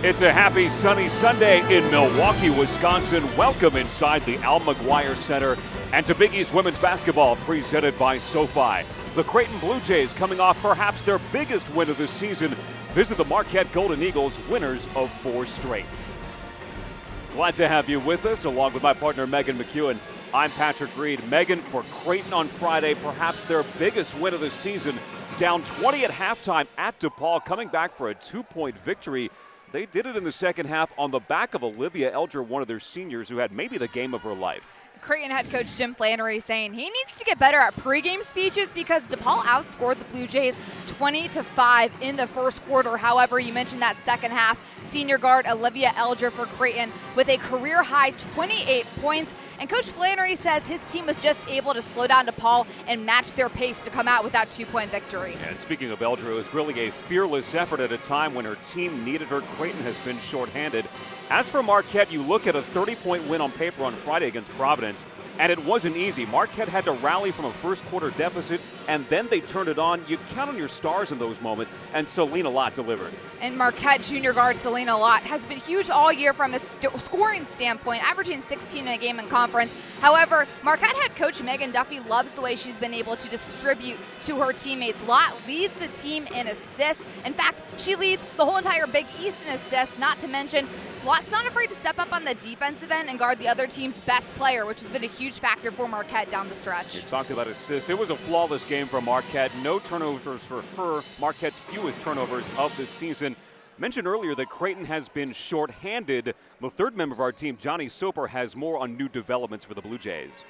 It's a happy sunny Sunday in Milwaukee, Wisconsin. Welcome inside the Al McGuire Center and to Big East Women's Basketball presented by SoFi. The Creighton Blue Jays coming off perhaps their biggest win of the season visit the Marquette Golden Eagles, winners of 4 straight. Glad to have you with us, along with my partner Megan McEwen. I'm Patrick Reed. Megan, for Creighton on Friday, perhaps their biggest win of the season, down 20 at halftime at DePaul, coming back for a 2-point victory. They did it in the second half on the back of Olivia Elder, one of their seniors who had maybe the game of her life. Creighton head coach Jim Flannery saying he needs to get better at pregame speeches because DePaul outscored the Blue Jays 20-5 in the first quarter. However, you mentioned that second half, senior guard Olivia Elder for Creighton with a career-high 28 points. And Coach Flannery says his team was just able to slow down DePaul and match their pace to come out with that 2-point victory. And speaking of Elder, it was really a fearless effort at a time when her team needed her. Creighton has been shorthanded. As for Marquette, you look at a 30-point win on paper on Friday against Providence, and it wasn't easy. Marquette had to rally from a first-quarter deficit, and then they turned it on. You count on your stars in those moments, and Selena Lott delivered. And Marquette junior guard Selena Lott has been huge all year from a scoring standpoint, averaging 16 in a game in conference. However, Marquette head coach Megan Duffy loves the way she's been able to distribute to her teammates. Lott leads the team in assists. In fact, she leads the whole entire Big East in assists, not to mention Lott's not afraid to step up on the defensive end and guard the other team's best player, which has been a huge factor for Marquette down the stretch. You talked about assists. It was a flawless game for Marquette. No turnovers for her. Marquette's fewest turnovers of the season. Mentioned earlier that Creighton has been shorthanded. The third member of our team, Johnny Soper, has more on new developments for the Blue Jays.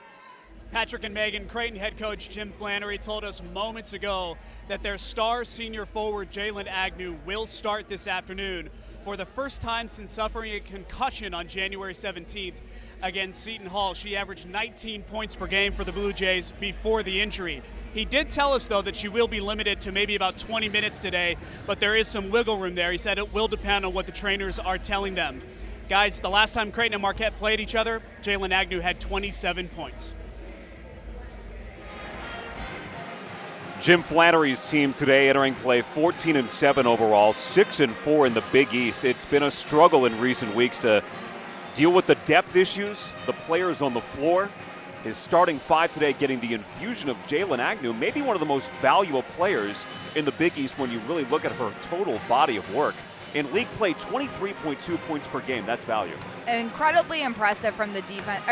Patrick and Megan, Creighton head coach Jim Flannery told us moments ago that their star senior forward Jalen Agnew will start this afternoon for the first time since suffering a concussion on January 17th against Seton Hall. She averaged 19 points per game for the Blue Jays before the injury. He did tell us, though, that she will be limited to maybe about 20 minutes today, but there is some wiggle room there. He said it will depend on what the trainers are telling them. Guys, the last time Creighton and Marquette played each other, Jalen Agnew had 27 points. Jim Flannery's team today entering play 14-7 overall, 6-4 in the Big East. It's been a struggle in recent weeks to deal with the depth issues, the players on the floor. His starting 5 today getting the infusion of Jalen Agnew, maybe one of the most valuable players in the Big East when you really look at her total body of work. In league play, 23.2 points per game. That's value. Incredibly impressive from the defense,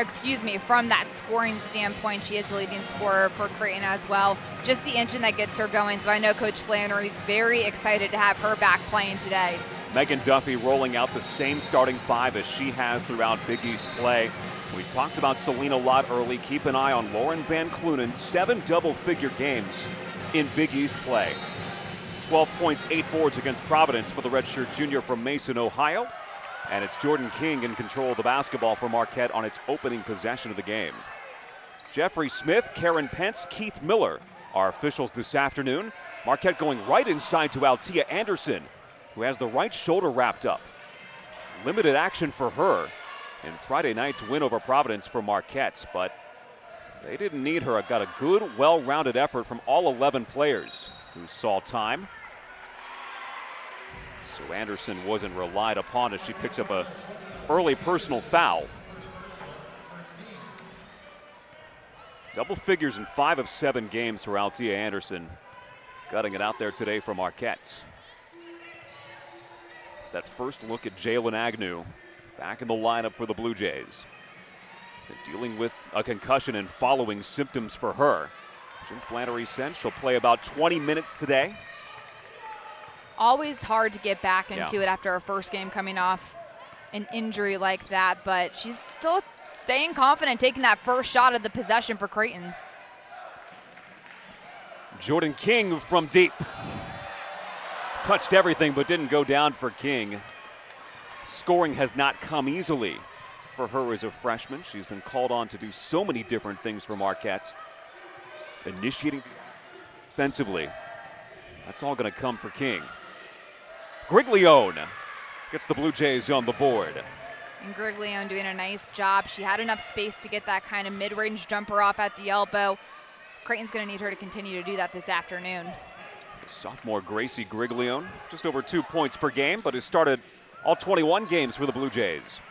from that scoring standpoint. She is the leading scorer for Creighton as well. Just the engine that gets her going. So I know Coach Flannery's very excited to have her back playing today. Megan Duffy rolling out the same starting 5 as she has throughout Big East play. We talked about Selena Lott early. Keep an eye on Lauren Van Cloonan. 7 double-figure games in Big East play. 12 points, 8 boards against Providence for the redshirt junior from Mason, Ohio. And it's Jordan King in control of the basketball for Marquette on its opening possession of the game. Jeffrey Smith, Karen Pence, Keith Miller are officials this afternoon. Marquette going right inside to Altia Anderson, who has the right shoulder wrapped up. Limited action for her in Friday night's win over Providence for Marquette, but they didn't need her. Got a good, well-rounded effort from all 11 players who saw time. So Anderson wasn't relied upon as she picks up a early personal foul. Double figures in 5 of 7 games for Altia Anderson. Gutting it out there today for Marquette. That first look at Jalen Agnew back in the lineup for the Blue Jays. Been dealing with a concussion and following symptoms for her. Jim Flannery said she'll play about 20 minutes today. Always hard to get back into it after a first game coming off an injury like that, but she's still staying confident taking that first shot of the possession for Creighton. Jordan King from deep. Touched everything but didn't go down for King. Scoring has not come easily for her as a freshman. She's been called on to do so many different things for Marquette. Initiating offensively. That's all going to come for King. Grig Lyon gets the Blue Jays on the board. And Grig Lyon doing a nice job. She had enough space to get that kind of mid-range jumper off at the elbow. Creighton's going to need her to continue to do that this afternoon. Sophomore Gracie Grig Lyon, just over 2 points per game, but has started all 21 games for the Blue Jays.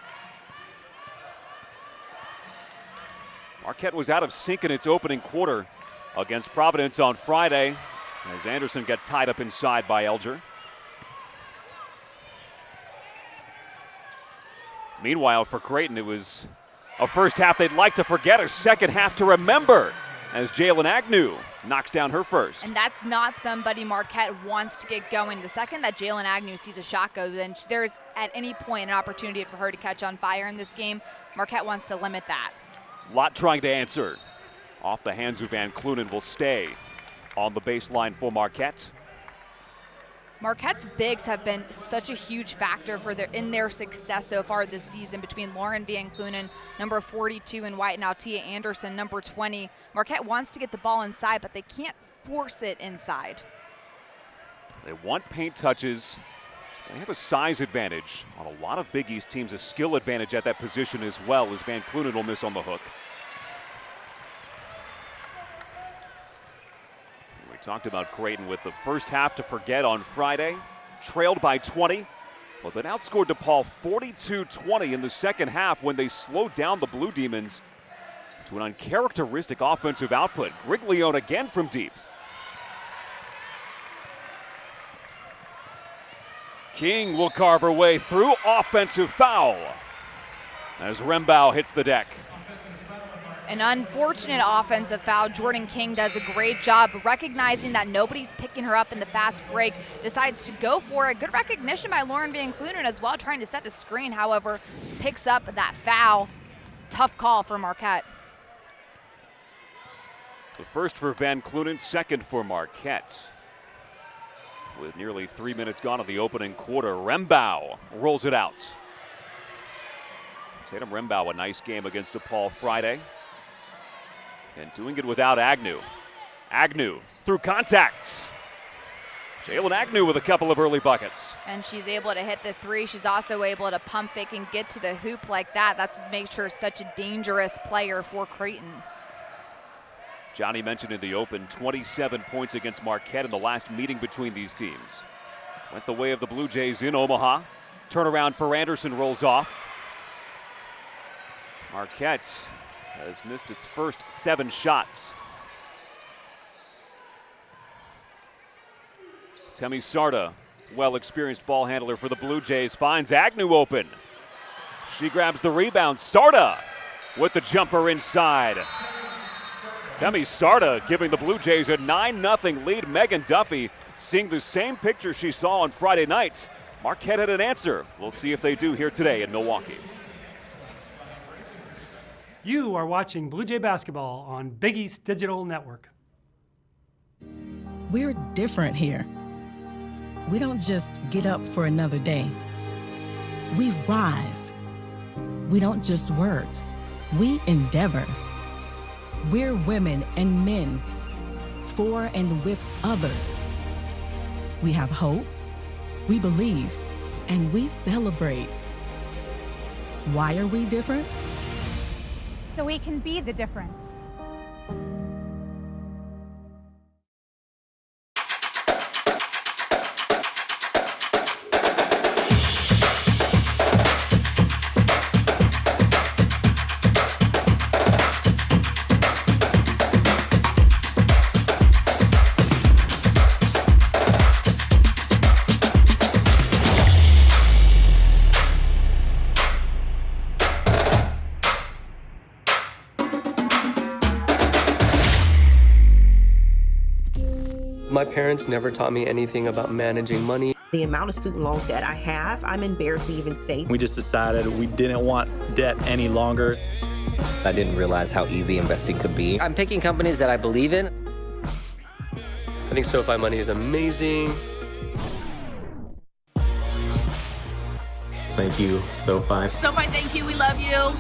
Marquette was out of sync in its opening quarter against Providence on Friday as Anderson got tied up inside by Elder. Meanwhile, for Creighton, it was a first half they'd like to forget, a second half to remember as Jalen Agnew knocks down her first. And that's not somebody Marquette wants to get going. The second that Jalen Agnew sees a shot go, then there's at any point an opportunity for her to catch on fire in this game. Marquette wants to limit that. Lott trying to answer. Off the hands of Cloonan will stay on the baseline for Marquette. Marquette's bigs have been such a huge factor for in their success so far this season between Lauren Cloonan, number 42 in white, and Altia Anderson, number 20. Marquette wants to get the ball inside, but they can't force it inside. They want paint touches. They have a size advantage on a lot of Big East teams, a skill advantage at that position as well, as Cloonan will miss on the hook. We talked about Creighton with the first half to forget on Friday, trailed by 20, but then outscored DePaul 42-20 in the second half when they slowed down the Blue Demons to an uncharacteristic offensive output. Grig Lyon again from deep. King will carve her way through, offensive foul as Rembau hits the deck. An unfortunate offensive foul. Jordan King does a great job recognizing that nobody's picking her up in the fast break, decides to go for it. Good recognition by Lauren Cloonan as well, trying to set the screen, however, picks up that foul. Tough call for Marquette. The first for Cloonan, second for Marquette. With nearly 3 minutes gone of the opening quarter, Rembau rolls it out. Tatum Rembau, a nice game against DePaul Friday. And doing it without Agnew. Agnew through contact. Jalen Agnew with a couple of early buckets. And she's able to hit the three. She's also able to pump fake and get to the hoop like that. That's what makes her such a dangerous player for Creighton. Johnny mentioned in the open, 27 points against Marquette in the last meeting between these teams. Went the way of the Blue Jays in Omaha. Turnaround for Anderson rolls off. Marquette has missed its first 7 shots. Temi Sarda, well-experienced ball handler for the Blue Jays, finds Agnew open. She grabs the rebound. Sarda with the jumper inside. Temi Sarda giving the Blue Jays a 9-0 lead. Megan Duffy seeing the same picture she saw on Friday nights. Marquette had an answer. We'll see if they do here today in Milwaukee. You are watching Blue Jay basketball on Big East Digital Network. We're different here. We don't just get up for another day. We rise. We don't just work. We endeavor. We're women and men for and with others. We have hope, we believe, and we celebrate. Why are we different? So we can be the difference. My parents never taught me anything about managing money. The amount of student loan debt I have, I'm embarrassed to even say. We just decided we didn't want debt any longer. I didn't realize how easy investing could be. I'm picking companies that I believe in. I think SoFi Money is amazing. Thank you, SoFi. SoFi, thank you. We love you.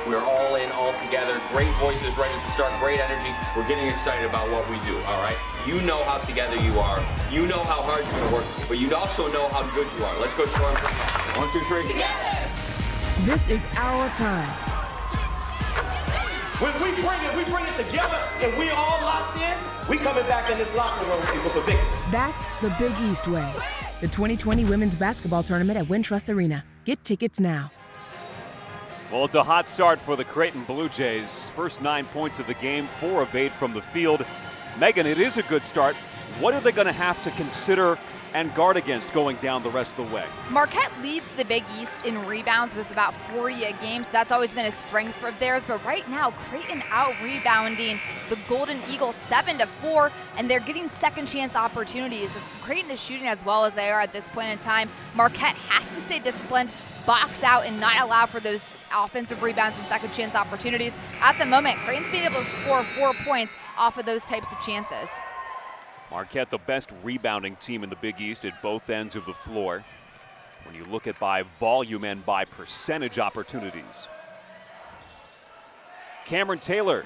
We're all in, all together. Great voices ready to start, great energy. We're getting excited about what we do, all right? You know how together you are. You know how hard you're going to work, but you also know how good you are. Let's go, Storm. 1, 2, 3. Together! This is our time. When we bring it together and we all locked in, we coming back in this locker room with a victory. That's the Big East way. The 2020 Women's Basketball Tournament at Wintrust Arena. Get tickets now. Well, it's a hot start for the Creighton Blue Jays. First 9 points of the game, 4 of 8 from the field. Megan, it is a good start. What are they going to have to consider and guard against going down the rest of the way? Marquette leads the Big East in rebounds with about 40 a game, so that's always been a strength of theirs. But right now, Creighton out-rebounding the Golden Eagles 7-4, and they're getting second-chance opportunities. If Creighton is shooting as well as they are at this point in time, Marquette has to stay disciplined, box out, and not allow for those offensive rebounds and second-chance opportunities. At the moment, Creighton's been able to score 4 points off of those types of chances. Marquette, the best rebounding team in the Big East at both ends of the floor, when you look at by volume and by percentage opportunities. Cameron Taylor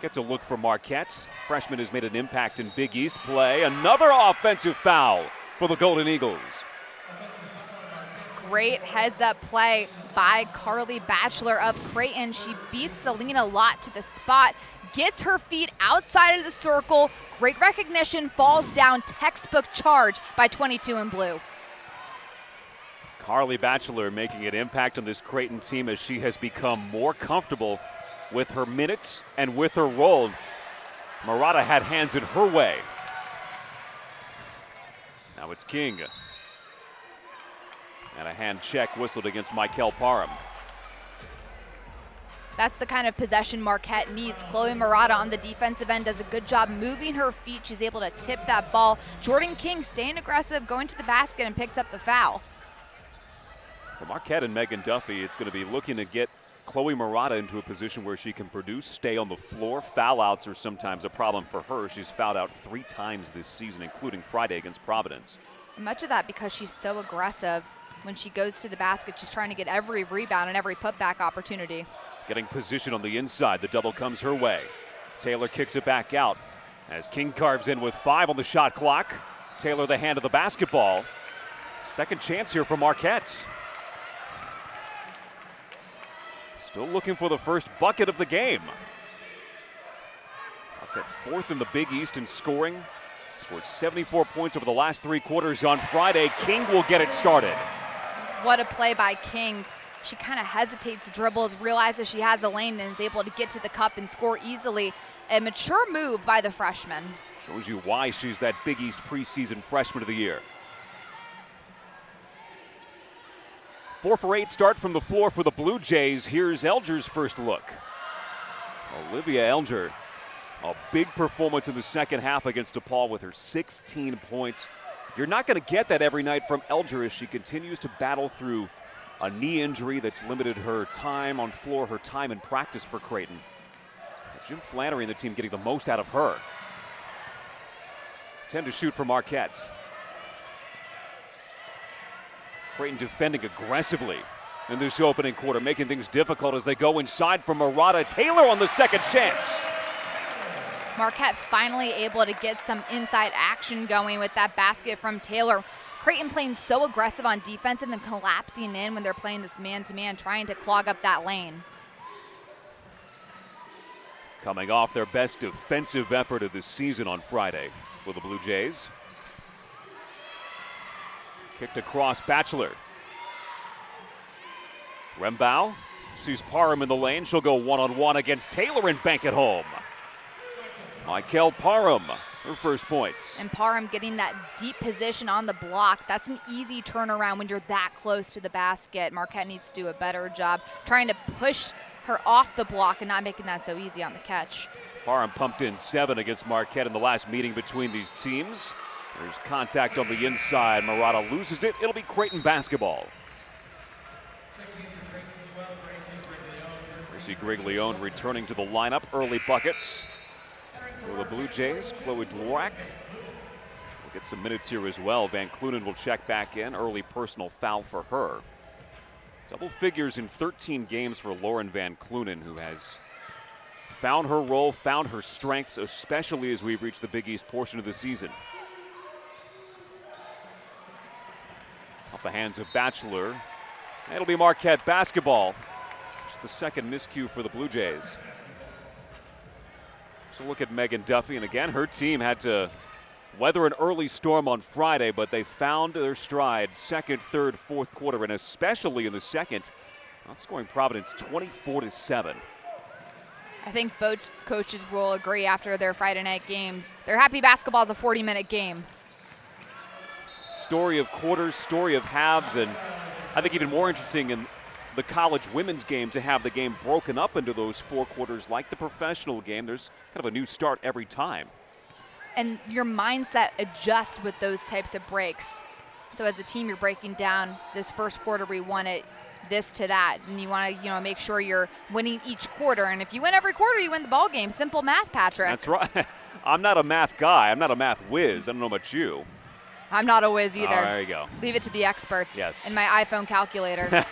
gets a look for Marquette. Freshman has made an impact in Big East play. Another offensive foul for the Golden Eagles. Great heads-up play by Carly Batchelor of Creighton. She beats Selena Lott to the spot, gets her feet outside of the circle. Great recognition, falls down, textbook charge by 22 in blue. Carly Batchelor making an impact on this Creighton team as she has become more comfortable with her minutes and with her role. Murata had hands in her way. Now it's King. And a hand check whistled against Michael Parham. That's the kind of possession Marquette needs. Chloe Murata on the defensive end does a good job moving her feet. She's able to tip that ball. Jordan King staying aggressive, going to the basket, and picks up the foul. For Marquette and Megan Duffy, it's going to be looking to get Chloe Murata into a position where she can produce, stay on the floor. Foul outs are sometimes a problem for her. She's fouled out 3 times this season, including Friday against Providence. Much of that because she's so aggressive. When she goes to the basket, she's trying to get every rebound and every putback opportunity. Getting position on the inside. The double comes her way. Taylor kicks it back out as King carves in with 5 on the shot clock. Taylor the hand of the basketball. Second chance here for Marquette. Still looking for the first bucket of the game. Marquette 4th in the Big East in scoring. Scored 74 points over the last 3 quarters on Friday. King will get it started. What a play by King. She kind of hesitates, dribbles, realizes she has a lane, and is able to get to the cup and score easily. A mature move by the freshman. Shows you why she's that Big East preseason freshman of the year. 4 for 8 start from the floor for the Blue Jays. Here's Elder's first look. Olivia Elder, a big performance in the second half against DePaul with her 16 points. You're not going to get that every night from Elder as she continues to battle through a knee injury that's limited her time on floor, her time in practice for Creighton. Jim Flannery and the team getting the most out of her. 10 to shoot for Marquette. Creighton defending aggressively in this opening quarter, making things difficult as they go inside from Murata. Taylor on the second chance. Marquette finally able to get some inside action going with that basket from Taylor. Creighton playing so aggressive on defense and then collapsing in when they're playing this man-to-man, trying to clog up that lane. Coming off their best defensive effort of the season on Friday for the Blue Jays. Kicked across Batchelor. Rembau sees Parham in the lane. She'll go one-on-one against Taylor and bank it home. Michael Parham, her first points. And Parham getting that deep position on the block. That's an easy turnaround when you're that close to the basket. Marquette needs to do a better job trying to push her off the block and not making that so easy on the catch. Parham pumped in 7 against Marquette in the last meeting between these teams. There's contact on the inside. Murata loses it. It'll be Creighton basketball. Gracie Grig Lyon returning to the lineup. Early buckets for the Blue Jays. Chloe Dworak will get some minutes here as well. Van Cloonan will check back in. Early personal foul for her. Double figures in 13 games for Lauren Van Cloonan, who has found her role, found her strengths, especially as we've reached the Big East portion of the season. Off the hands of Batchelor. It'll be Marquette basketball. It's the second miscue for the Blue Jays. So look at Megan Duffy, and again, her team had to weather an early storm on Friday, but they found their stride second, third, fourth quarter, and especially in the second, outscoring Providence 24-7. I think both coaches will agree after their Friday night games. Their happy basketball is a 40-minute game. Story of quarters, story of halves, and I think even more interesting in the college women's game to have the game broken up into those 4 quarters like the professional game. There's kind of a new start every time. And your mindset adjusts with those types of breaks. So as a team, you're breaking down this first quarter, we won it, this to that, and you want to make sure you're winning each quarter. And if you win every quarter, you win the ball game. Simple math, Patrick. That's right. I'm not a math guy. I'm not a math whiz. I don't know about you. I'm not a whiz either. Oh, there you go. Leave it to the experts. Yes. And my iPhone calculator.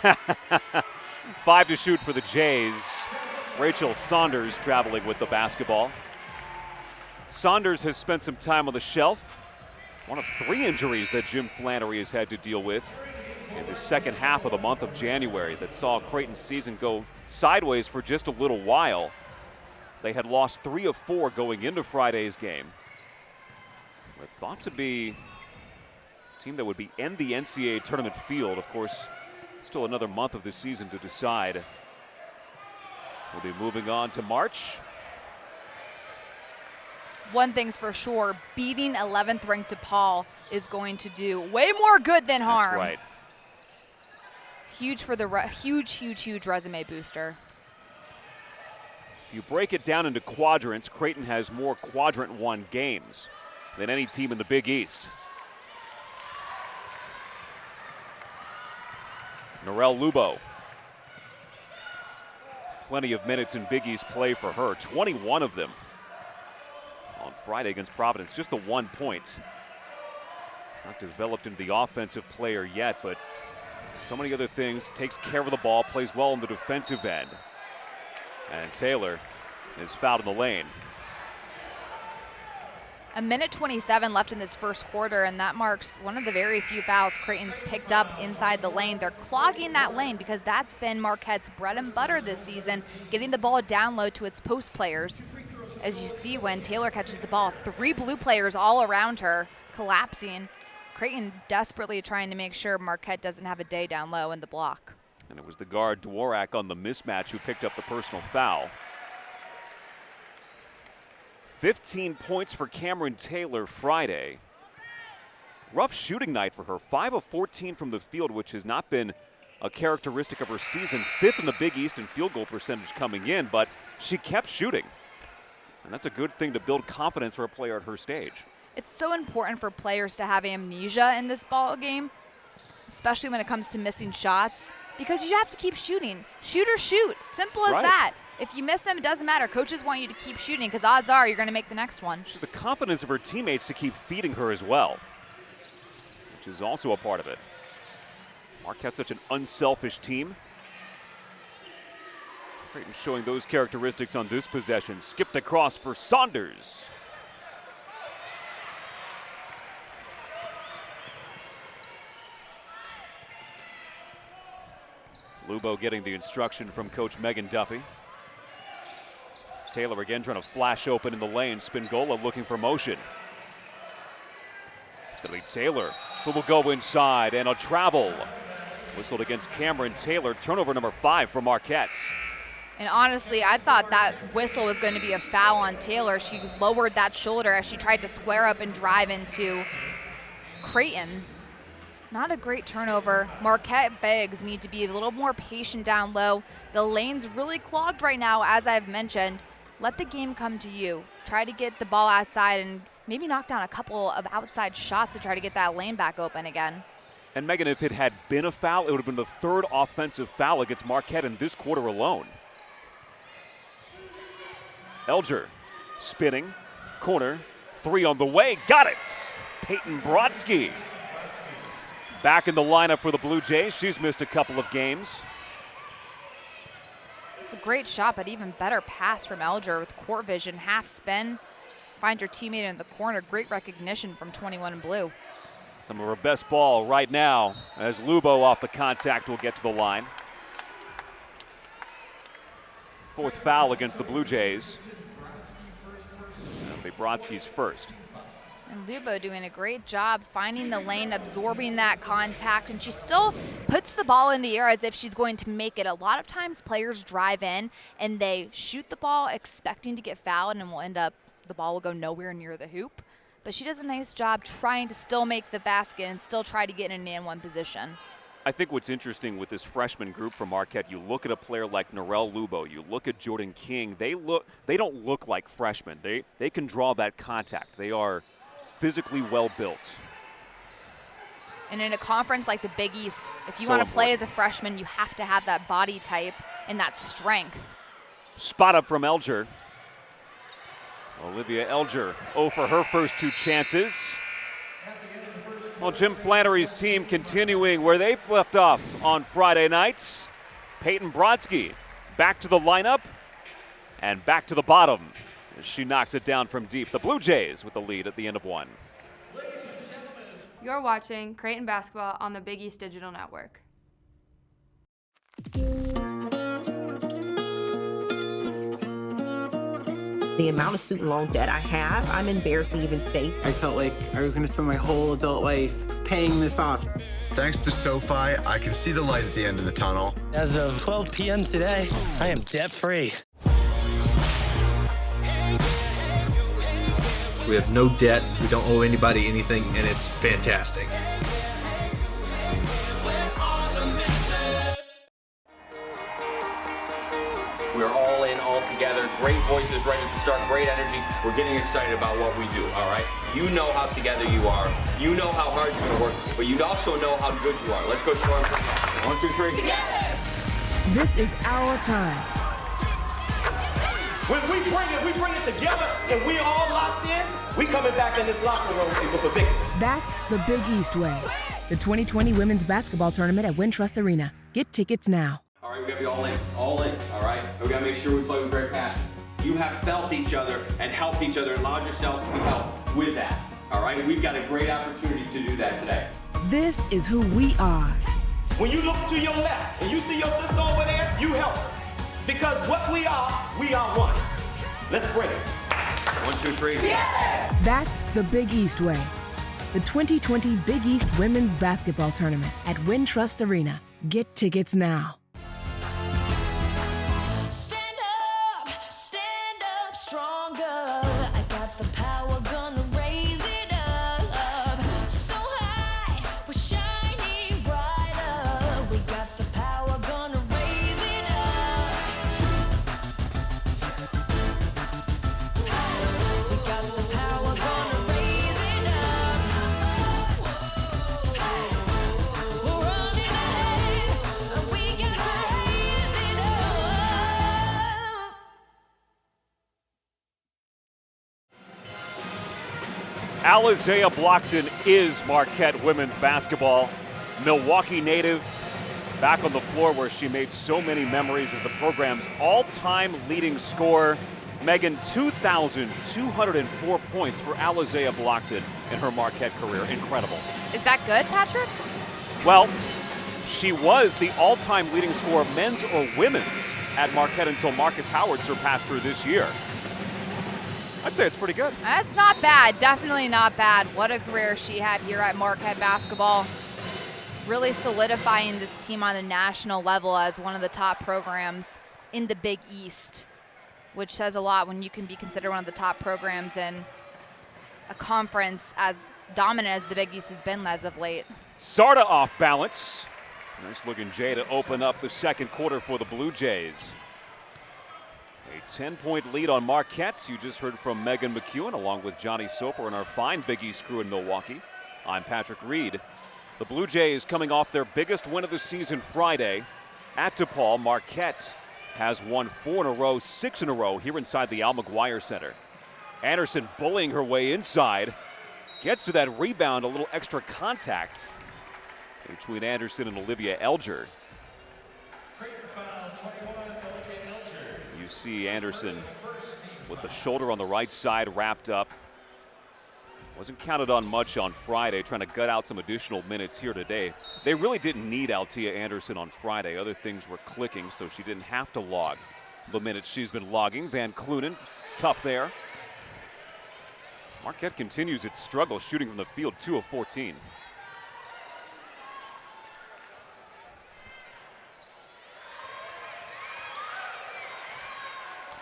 5 to shoot for the Jays. Rachel Saunders traveling with the basketball. Saunders has spent some time on the shelf. One of 3 injuries that Jim Flannery has had to deal with in the second half of the month of January that saw Creighton's season go sideways for just a little while. They had lost 3 of 4 going into Friday's game. They're thought to be a team that would be in the NCAA tournament field. Of course, still another month of the season to decide. We'll be moving on to March. One thing's for sure, beating 11th ranked DePaul is going to do way more good than harm. That's right. Huge for the huge resume booster. If you break it down into quadrants, Creighton has more quadrant 1 games than any team in the Big East. Norelle Lubo. Plenty of minutes in Big East play for her, 21 of them on Friday against Providence, just the 1 point. Not developed into the offensive player yet, but so many other things. Takes care of the ball, plays well on the defensive end. And Taylor is fouled in the lane. A minute 27 left in this first quarter, and that marks one of the very few fouls Creighton's picked up inside the lane. They're clogging that lane because that's been Marquette's bread and butter this season, getting the ball down low to its post players. As you see when Taylor catches the ball, 3 blue players all around her, collapsing. Creighton desperately trying to make sure Marquette doesn't have a day down low in the block. And it was the guard Dworak on the mismatch who picked up the personal foul. 15 points for Cameron Taylor Friday. Rough shooting night for her. 5 of 14 from the field, which has not been a characteristic of her season. 5th in the Big East in field goal percentage coming in, but she kept shooting. And that's a good thing to build confidence for a player at her stage. It's so important for players to have amnesia in this ball game, especially when it comes to missing shots, because you have to keep shooting. Shoot or shoot. Simple as that. If you miss them, it doesn't matter. Coaches want you to keep shooting because odds are you're going to make the next one. She's the confidence of her teammates to keep feeding her as well, which is also a part of it. Marquette's such an unselfish team. Creighton showing those characteristics on this possession. Skipped across for Saunders. Lubo getting the instruction from Coach Megan Duffy. Taylor again trying to flash open in the lane. Spingola looking for motion. It's going to be Taylor who will go inside, and a travel. Whistled against Cameron Taylor. Turnover number 5 for Marquette. And honestly, I thought that whistle was going to be a foul on Taylor. She lowered that shoulder as she tried to square up and drive into Creighton. Not a great turnover. Marquette Bags need to be a little more patient down low. The lane's really clogged right now, as I've mentioned. Let the game come to you. Try to get the ball outside and maybe knock down a couple of outside shots to try to get that lane back open again. And Megan, if it had been a foul, it would have been the 3rd offensive foul against Marquette in this quarter alone. Elder spinning, corner, 3 on the way, got it! Peyton Brodsky back in the lineup for the Blue Jays. She's missed a couple of games. It's a great shot, but even better pass from Elder with court vision, half spin. Find your teammate in the corner. Great recognition from 21 in blue. Some of her best ball right now as Lubo off the contact will get to the line. 4th foul against the Blue Jays. be Brodsky's first. And Lubo doing a great job finding the lane, absorbing that contact, and she still puts the ball in the air as if she's going to make it. A lot of times players drive in and they shoot the ball expecting to get fouled and will end up, the ball will go nowhere near the hoop. But she does a nice job trying to still make the basket and still try to get in an and-one position. I think what's interesting with this freshman group from Marquette, you look at a player like Narelle Lubo, you look at Jordan King, they don't look like freshmen. They can draw that contact. They are physically well built. And in a conference like the Big East, if you want to play as a freshman, you have to have that body type and that strength. Spot up from Elder. Olivia Elder, 0 for her first 2 chances. Well, Jim Flannery's team continuing where they left off on Friday nights. Peyton Brodsky back to the lineup and back to the bottom as she knocks it down from deep. The Blue Jays with the lead at the end of 1. You're watching Creighton basketball on the Big East Digital Network. The amount of student loan debt I have, I'm embarrassed to even say. I felt like I was going to spend my whole adult life paying this off. Thanks to SoFi, I can see the light at the end of the tunnel. As of 12 p.m. today, I am debt-free. We have no debt, we don't owe anybody anything, and it's fantastic. We're all in, all together. Great voices ready to start, great energy. We're getting excited about what we do, all right? You know how together you are. You know how hard you're gonna work, but you also know how good you are. Let's go show them. 1, 2, 3. Together! This is our time. When we bring it together and we all locked in, we coming back in this locker room with a victory. That's the Big East way. The 2020 Women's Basketball Tournament at Wintrust Arena. Get tickets now. All right, we gotta be all in, all right? We gotta make sure we play with great passion. You have felt each other and helped each other and allowed yourselves to be helped with that, all right? We've got a great opportunity to do that today. This is who we are. When you look to your left and you see your sister over there, you help her. Because what we are one. Let's bring it. 1, 2, 3. Together! That's the Big East way. The 2020 Big East Women's Basketball Tournament at Wintrust Arena. Get tickets now. Stand up stronger. I got the power, gonna raise it up. So high, we're shining brighter. We got the power, gonna raise it up. We got the power, gonna raise it up. We're running ahead, and we got to raise it up. Alizea Blockton is Marquette women's basketball. Milwaukee native, back on the floor where she made so many memories as the program's all-time leading scorer. Megan, 2,204 points for Alizea Blockton in her Marquette career. Incredible. Is that good, Patrick? Well, she was the all-time leading scorer, men's or women's, at Marquette until Marcus Howard surpassed her this year. I'd say it's pretty good. That's not bad. Definitely not bad. What a career she had here at Marquette basketball. Really solidifying this team on the national level as one of the top programs in the Big East, which says a lot when you can be considered one of the top programs in a conference as dominant as the Big East has been as of late. Sarda off balance. Nice looking Jay to open up the second quarter for the Blue Jays. A 10-point lead on Marquette. You just heard from Megan McEwen along with Johnny Soper and our fine Big East crew in Milwaukee. I'm Patrick Reed. The Blue Jays coming off their biggest win of the season Friday at DePaul. Marquette has won 4 in a row, 6 in a row here inside the Al McGuire Center. Anderson bullying her way inside. Gets to that rebound, a little extra contact between Anderson and Olivia Elder. You see Anderson with the shoulder on the right side wrapped up. Wasn't counted on much on Friday, trying to gut out some additional minutes here today. They really didn't need Altia Anderson on Friday. Other things were clicking, so she didn't have to log the minutes she's been logging. Van Cloonan, tough there. Marquette continues its struggle shooting from the field, 2 of 14.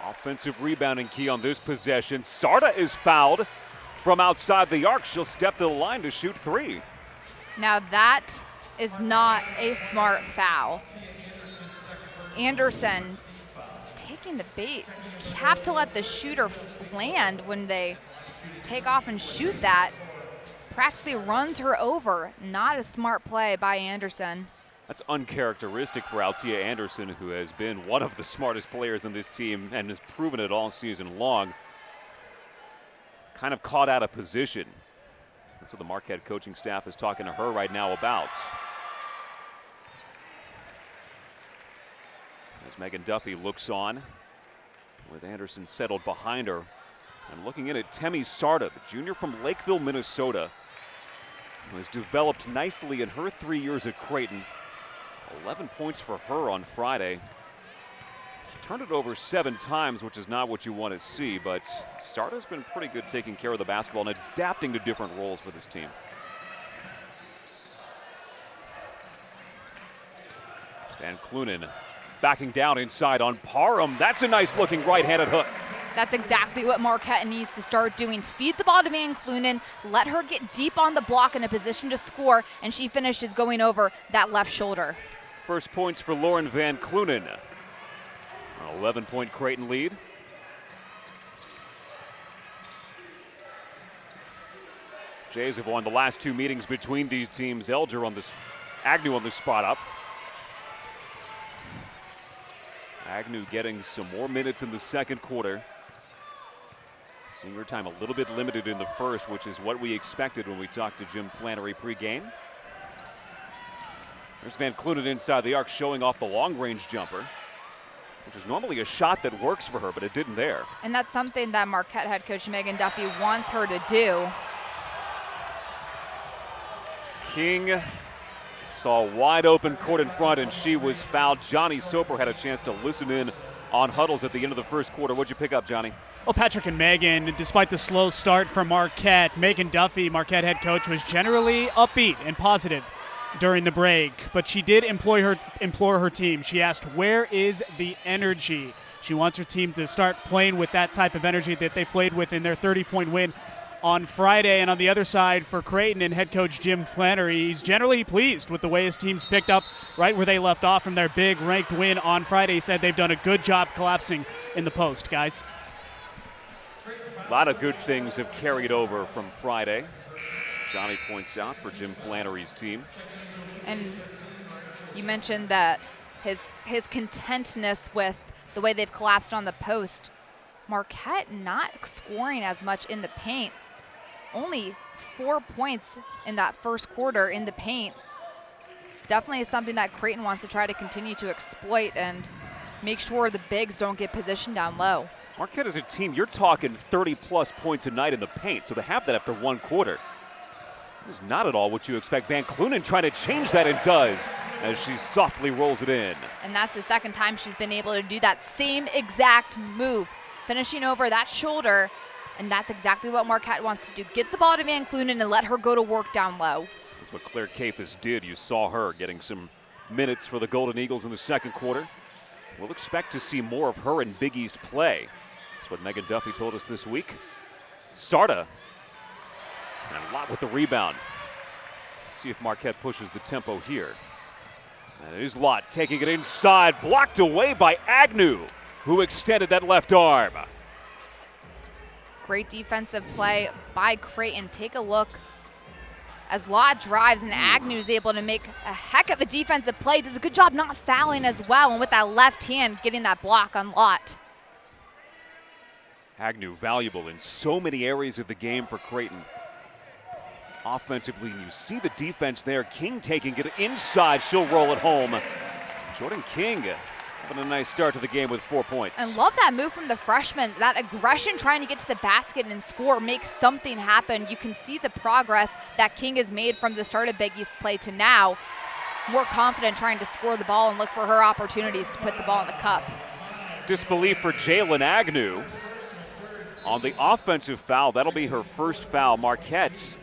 Offensive rebounding key on this possession. Sarda is fouled from outside the arc. She'll step to the line to shoot 3. Now that is not a smart foul. Anderson taking the bait. You have to let the shooter land when they take off and shoot that. Practically runs her over. Not a smart play by Anderson. That's uncharacteristic for Altia Anderson, who has been one of the smartest players in this team and has proven it all season long. Kind of caught out of position. That's what the Marquette coaching staff is talking to her right now about. As Megan Duffy looks on, with Anderson settled behind her. And looking in at Temi Sarda, the junior from Lakeville, Minnesota, who has developed nicely in her 3 years at Creighton. 11 points for her on Friday. She turned it over 7 times, which is not what you want to see, but Sarda's been pretty good taking care of the basketball and adapting to different roles for this team. And Cloonan backing down inside on Parham. That's a nice looking right-handed hook. That's exactly what Marquette needs to start doing. Feed the ball to Van Cloonan, let her get deep on the block in a position to score, and she finishes going over that left shoulder. First points for Lauren Van Cloonan. An 11-point Creighton lead. Jays have won the last 2 meetings between these teams. Elder on this, Agnew on the spot up. Agnew getting some more minutes in the second quarter. Seeing her time a little bit limited in the first, which is what we expected when we talked to Jim Flannery pregame. There's Van Cloonan inside the arc showing off the long-range jumper, which is normally a shot that works for her, but it didn't there. And that's something that Marquette head coach Megan Duffy wants her to do. King saw wide open court in front, and she was fouled. Johnny Soper had a chance to listen in on huddles at the end of the first quarter. What'd you pick up, Johnny? Well, Patrick and Megan, despite the slow start for Marquette, Megan Duffy, Marquette head coach, was generally upbeat and positive during the break, but she did implore her team. She asked, where is the energy? She wants her team to start playing with that type of energy that they played with in their 30-point win on Friday. And on the other side for Creighton and head coach Jim Flannery, he's generally pleased with the way his team's picked up right where they left off from their big ranked win on Friday. He said they've done a good job collapsing in the post, guys. A lot of good things have carried over from Friday. Johnny points out for Jim Flannery's team. And you mentioned that his contentness with the way they've collapsed on the post. Marquette not scoring as much in the paint. Only 4 points in that first quarter in the paint. It's definitely something that Creighton wants to try to continue to exploit and make sure the bigs don't get positioned down low. Marquette as a team, you're talking 30-plus points a night in the paint, so to have that after 1 quarter is not at all what you expect. Van Cloonan trying to change that and does as she softly rolls it in. And that's the second time she's been able to do that same exact move, finishing over that shoulder, and that's exactly what Marquette wants to do. Get the ball to Van Cloonan and let her go to work down low. That's what Claire Kafis did. You saw her getting some minutes for the Golden Eagles in the second quarter. We'll expect to see more of her in Big East play. That's what Megan Duffy told us this week. Sarda, and Lott with the rebound. Let's see if Marquette pushes the tempo here. And it is Lott taking it inside, blocked away by Agnew, who extended that left arm. Great defensive play by Creighton. Take a look as Lott drives and Agnew is able to make a heck of a defensive play. Does a good job not fouling as well, and with that left hand getting that block on Lott. Agnew valuable in so many areas of the game for Creighton. Offensively, you see the defense there. King taking it inside. She'll roll it home. Jordan King having a nice start to the game with 4 points. I love that move from the freshman. That aggression trying to get to the basket and score makes something happen. You can see the progress that King has made from the start of Big East play to now. More confident trying to score the ball and look for her opportunities to put the ball in the cup. Disbelief for Jalen Agnew. On the offensive foul, that'll be her first foul. Marquette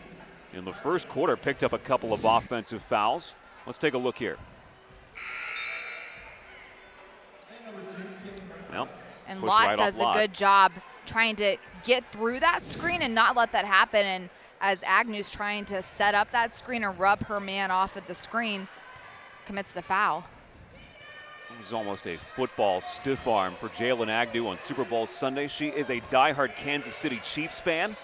in the first quarter picked up a couple of offensive fouls. Let's take a look here. Well, and Lott does a good job trying to get through that screen and not let that happen. And as Agnew's trying to set up that screen and rub her man off at the screen, commits the foul. It was almost a football stiff arm for Jalen Agnew on Super Bowl Sunday. She is a diehard Kansas City Chiefs fan.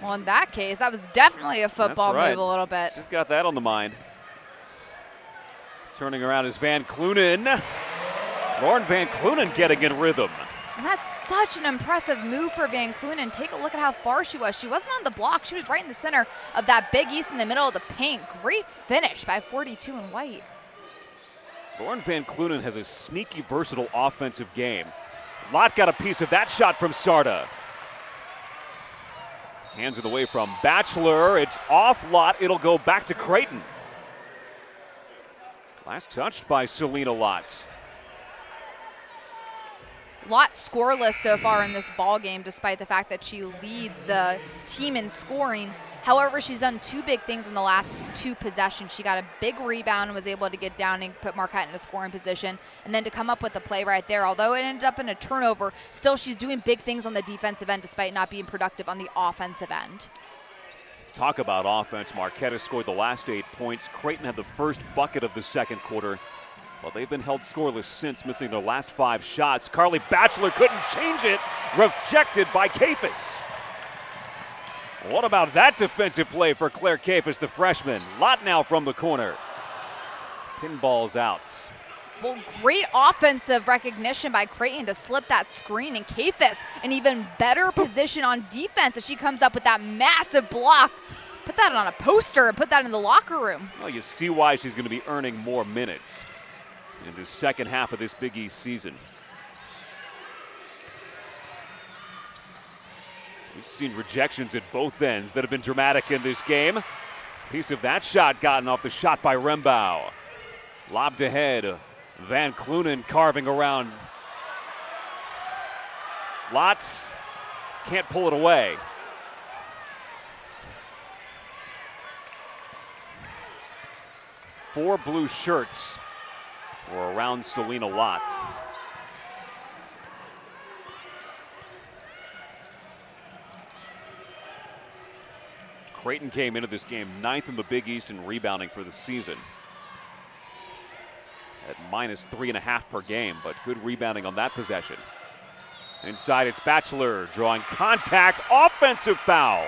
Well, in that case, that was definitely a football move a little bit. She's got that on the mind. Turning around is Van Cloonan. Lauren Van Cloonan getting in rhythm. And that's such an impressive move for Van Cloonan. Take a look at how far she was. She wasn't on the block. She was right in the center of that Big East in the middle of the paint. Great finish by 42 in white. Lauren Van Cloonan has a sneaky, versatile offensive game. Lott got a piece of that shot from Sarda. Hands it away from Batchelor. It's off Lott. It'll go back to Creighton. Last touched by Selena Lott. Lott scoreless so far in this ball game, despite the fact that she leads the team in scoring. However, she's done two big things in the last two possessions. She got a big rebound and was able to get down and put Marquette in a scoring position, and then to come up with the play right there. Although it ended up in a turnover, still she's doing big things on the defensive end despite not being productive on the offensive end. Talk about offense. Marquette has scored the last 8 points. Creighton had the first bucket of the second quarter. Well, they've been held scoreless since, missing their last 5 shots. Carly Batchelor couldn't change it. Rejected by Kafis. What about that defensive play for Claire Kafis, the freshman? Lott now from the corner. Pinball's out. Well, great offensive recognition by Creighton to slip that screen, and Kafis an even better position on defense as she comes up with that massive block. Put that on a poster and put that in the locker room. Well, you see why she's going to be earning more minutes in the second half of this Big East season. We've seen rejections at both ends that have been dramatic in this game. Piece of that shot gotten off the shot by Rembau. Lobbed ahead. Van Cloonan carving around. Lott can't pull it away. Four blue shirts were around Selena Lott. Creighton came into this game 9th in the Big East in rebounding for the season. At -3.5 per game, but good rebounding on that possession. Inside, it's Batchelor drawing contact, offensive foul.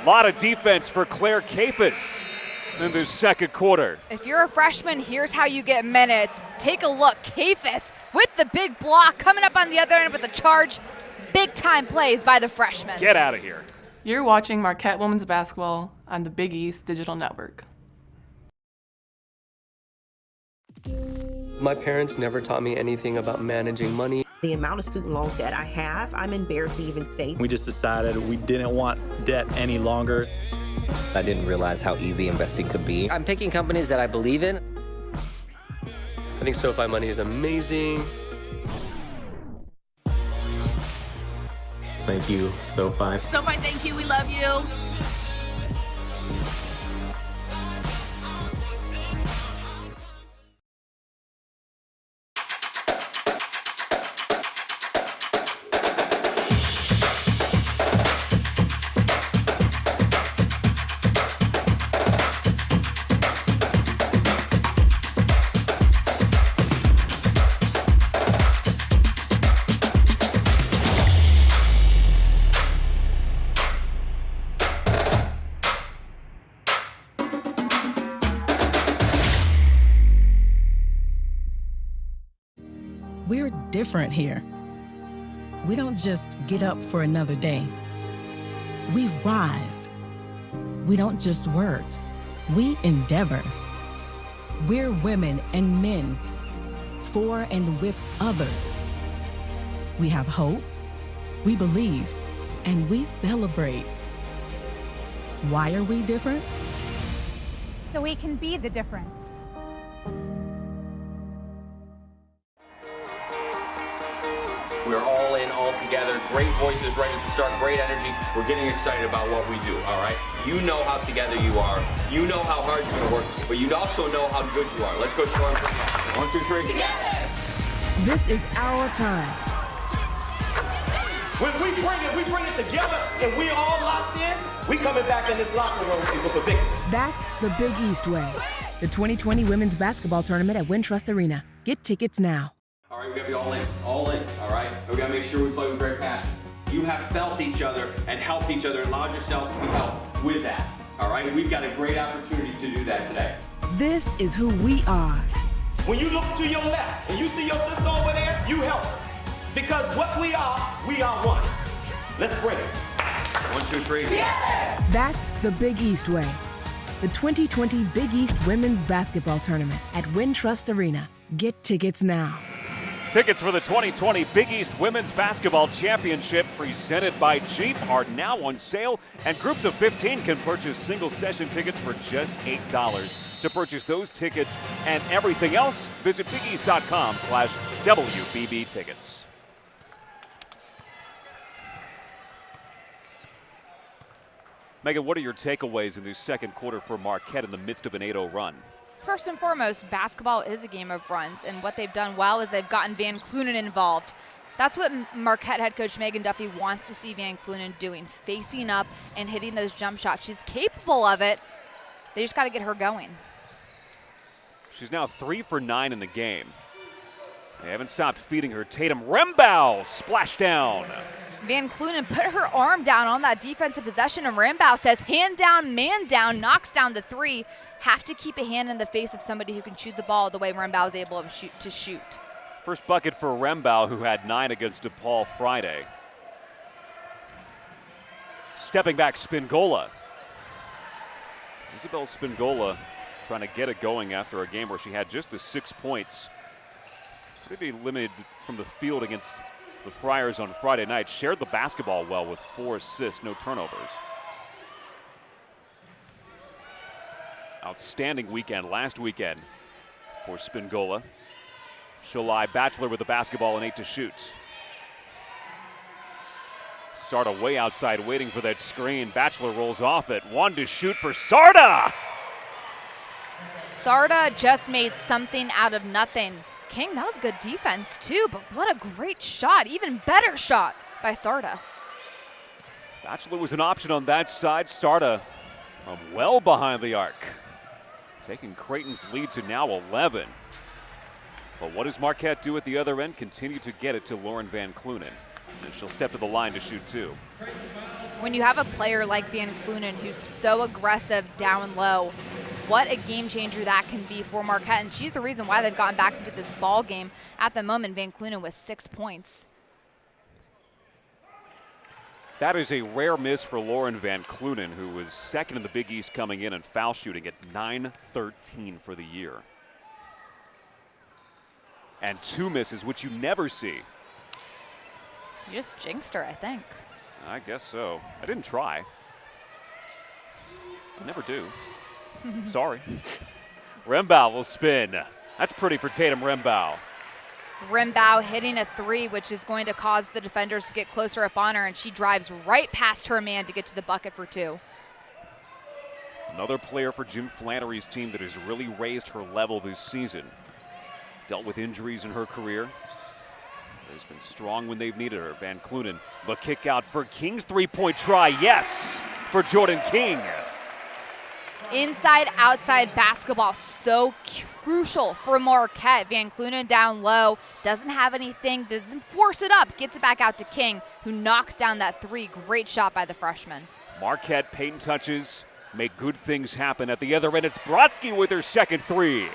A lot of defense for Claire Kafis in this second quarter. If you're a freshman, here's how you get minutes. Take a look, Kafis with the big block, coming up on the other end with the charge. Big time plays by the freshman. Get out of here. You're watching Marquette Women's Basketball on the Big East Digital Network. My parents never taught me anything about managing money. The amount of student loan debt I have, I'm embarrassed to even say. We just decided we didn't want debt any longer. I didn't realize how easy investing could be. I'm picking companies that I believe in. I think SoFi money is amazing. Thank you, SoFi. SoFi, thank you. We love you. We're different here. We don't just get up for another day. We rise. We don't just work. We endeavor. We're women and men for and with others. We have hope, we believe, and we celebrate. Why are we different? So we can be the difference. together, great voices right at the start, great energy. We're getting excited about what we do, all right? You know how together you are. You know how hard you're going to work, but you also know how good you are. Let's go show them. 1, 2, 3. Together! This is our time. When we bring it together and we all locked in, we coming back in this locker room with a victory. That's the Big East way. The 2020 Women's Basketball Tournament at Wintrust Arena. Get tickets now. All right, we got to be all in, all right? We got to make sure we play with great passion. You have felt each other and helped each other and allowed yourselves to be helped with that, all right? We've got a great opportunity to do that today. This is who we are. When you look to your left and you see your sister over there, you help her. Because what we are one. Let's bring it. 1, 2, 3. Yeah! That's the Big East way. The 2020 Big East Women's Basketball Tournament at Wintrust Arena. Get tickets now. Tickets for the 2020 Big East Women's Basketball Championship presented by Jeep are now on sale, and groups of 15 can purchase single session tickets for just $8. To purchase those tickets and everything else, visit bigeast.com/WBB tickets. Megan, what are your takeaways in the second quarter for Marquette in the midst of an 8-0 run? First and foremost, basketball is a game of runs, and what they've done well is they've gotten Van Cloonan involved. That's what Marquette head coach Megan Duffy wants to see Van Cloonan doing, facing up and hitting those jump shots. She's capable of it. They just got to get her going. She's now 3 for 9 in the game. They haven't stopped feeding her. Tatum Rembow splashdown. Van Cloonan put her arm down on that defensive possession, and Rembow says hand down, man down, knocks down the three. Have to keep a hand in the face of somebody who can shoot the ball the way Rembow is able to shoot. First bucket for Rembow, who had 9 against DePaul Friday. Stepping back, Spingola. Isabel Spingola trying to get it going after a game where she had just the 6 points. Maybe limited from the field against the Friars on Friday night. Shared the basketball well with 4 assists, no turnovers. Outstanding weekend last weekend for Spingola. Shalai Batchelor with the basketball and 8 to shoot. Sarda way outside waiting for that screen. Batchelor rolls off it. 1 to shoot for Sarda. Sarda just made something out of nothing. King, that was good defense too, but what a great shot. Even better shot by Sarda. Batchelor was an option on that side. Sarda from well behind the arc, taking Creighton's lead to now 11. But what does Marquette do at the other end? Continue to get it to Lauren Van Cloonan. And she'll step to the line to shoot 2. When you have a player like Van Cloonan who's so aggressive down low, what a game changer that can be for Marquette. And she's the reason why they've gotten back into this ball game. At the moment, Van Cloonan with 6 points. That is a rare miss for Lauren Van Cloonan, who was second in the Big East coming in foul shooting at .913 for the year. And 2 misses, which you never see. You just jinxed her, I think. I guess so. I didn't try. I never do. Sorry. Rembow will spin. That's pretty for Tatum Rembow. Rembow hitting a 3, which is going to cause the defenders to get closer up on her, and she drives right past her man to get to the bucket for 2. Another player for Jim Flannery's team that has really raised her level this season. Dealt with injuries in her career. Has been strong when they've needed her. Van Cloonan, the kick out for King's 3-point try. Yes, for Jordan King. Inside, outside basketball, so crucial for Marquette. Van Cloonan down low, doesn't have anything, doesn't force it up, gets it back out to King, who knocks down that 3. Great shot by the freshman. Marquette paint touches, make good things happen. At the other end, it's Brodsky with her second 3.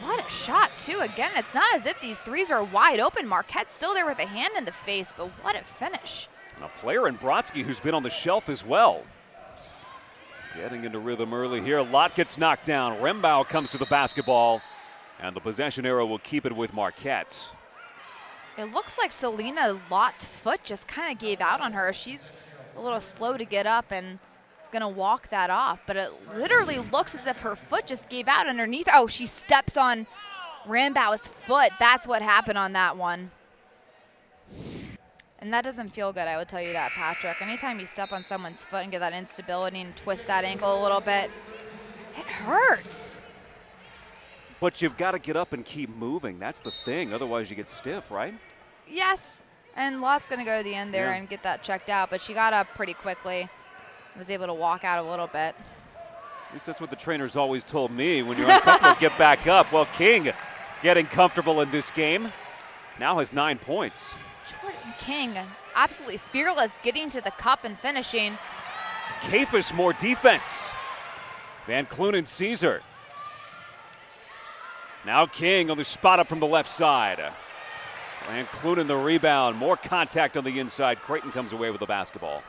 What a shot, too. Again, it's not as if these 3s are wide open. Marquette's still there with a hand in the face, but what a finish. And a player in Brodsky who's been on the shelf as well. Getting into rhythm early here. Lott gets knocked down. Rembow comes to the basketball, and the possession arrow will keep it with Marquette. It looks like Selena Lott's foot just kind of gave out on her. She's a little slow to get up and is going to walk that off, but it literally looks as if her foot just gave out underneath. Oh, she steps on Rambow's foot. That's what happened on that one. And that doesn't feel good, I would tell you that, Patrick. Anytime you step on someone's foot and get that instability and twist that ankle a little bit, it hurts. But you've got to get up and keep moving. That's the thing. Otherwise, you get stiff, right? Yes. And Lott's going to go to the end there and get that checked out. But she got up pretty quickly. Was able to walk out a little bit. At least that's what the trainers always told me. When you're uncomfortable, get back up. Well, King getting comfortable in this game. Now has 9 points. Jordan King, absolutely fearless, getting to the cup and finishing. Kafis more defense. Van Cloonan sees her. Now King on the spot up from the left side. Van Cloonan the rebound. More contact on the inside. Creighton comes away with the basketball.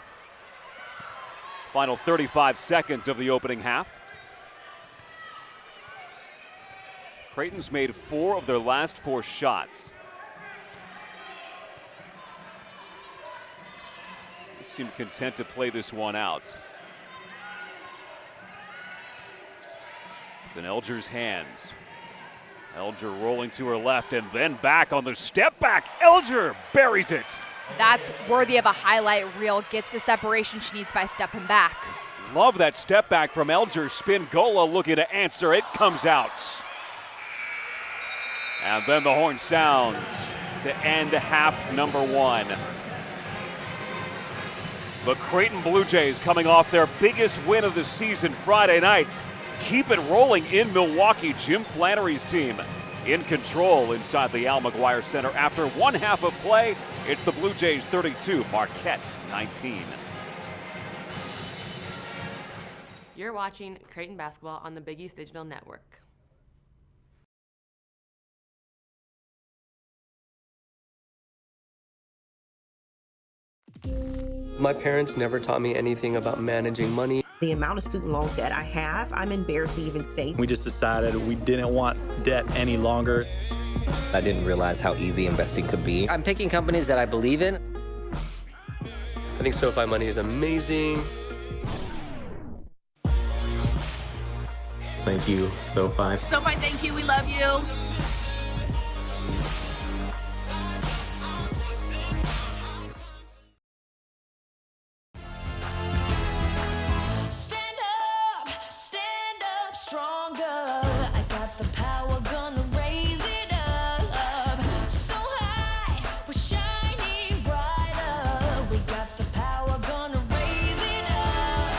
Final 35 seconds of the opening half. Creighton's made 4 of their last 4 shots. They seem content to play this one out. It's in Elder's hands. Elder rolling to her left and then back on the step back. Elder buries it. That's worthy of a highlight reel. Gets the separation she needs by stepping back. Love that step back from Elder. Spingola looking to answer. It comes out. And then the horn sounds to end half number 1. The Creighton Blue Jays coming off their biggest win of the season Friday night. Keep it rolling in Milwaukee. Jim Flannery's team in control inside the Al McGuire Center. After 1 half of play, it's the Blue Jays 32, Marquette 19. You're watching Creighton basketball on the Big East Digital Network. My parents never taught me anything about managing money. The amount of student loan debt I have, I'm embarrassed to even say. We just decided we didn't want debt any longer. I didn't realize how easy investing could be. I'm picking companies that I believe in. I think SoFi money is amazing. Thank you, SoFi. SoFi, thank you. We love you. Stand up stronger. I got the power, gonna raise it up. So high, we're shining brighter. We got the power, gonna raise it up.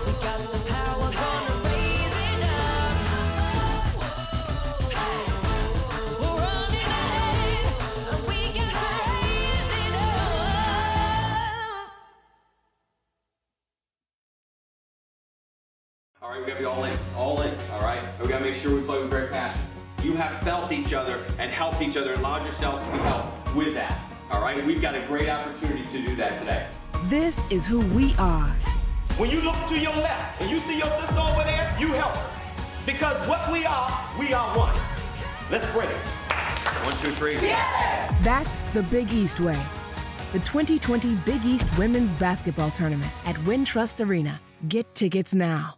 We got the power, gonna raise it up. We're running ahead. We got to raise it up. All right, we gotta be all in, all right? We gotta make sure we play with great passion. You have felt each other and helped each other and allowed yourselves to be helped with that, all right? We've got a great opportunity to do that today. This is who we are. When you look to your left and you see your sister over there, you help her. Because what we are one. Let's bring it. 1, 2, 3. That's the Big East way. The 2020 Big East Women's Basketball Tournament at Wintrust Arena. Get tickets now.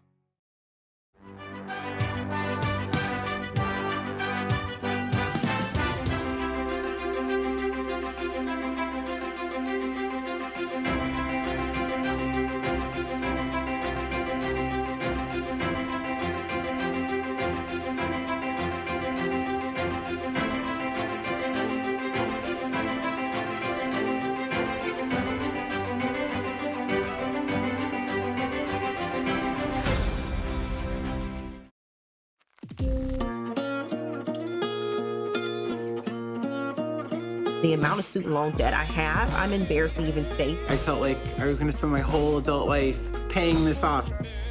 The amount of student loan debt I have, I'm embarrassed to even say. I felt like I was going to spend my whole adult life paying this off.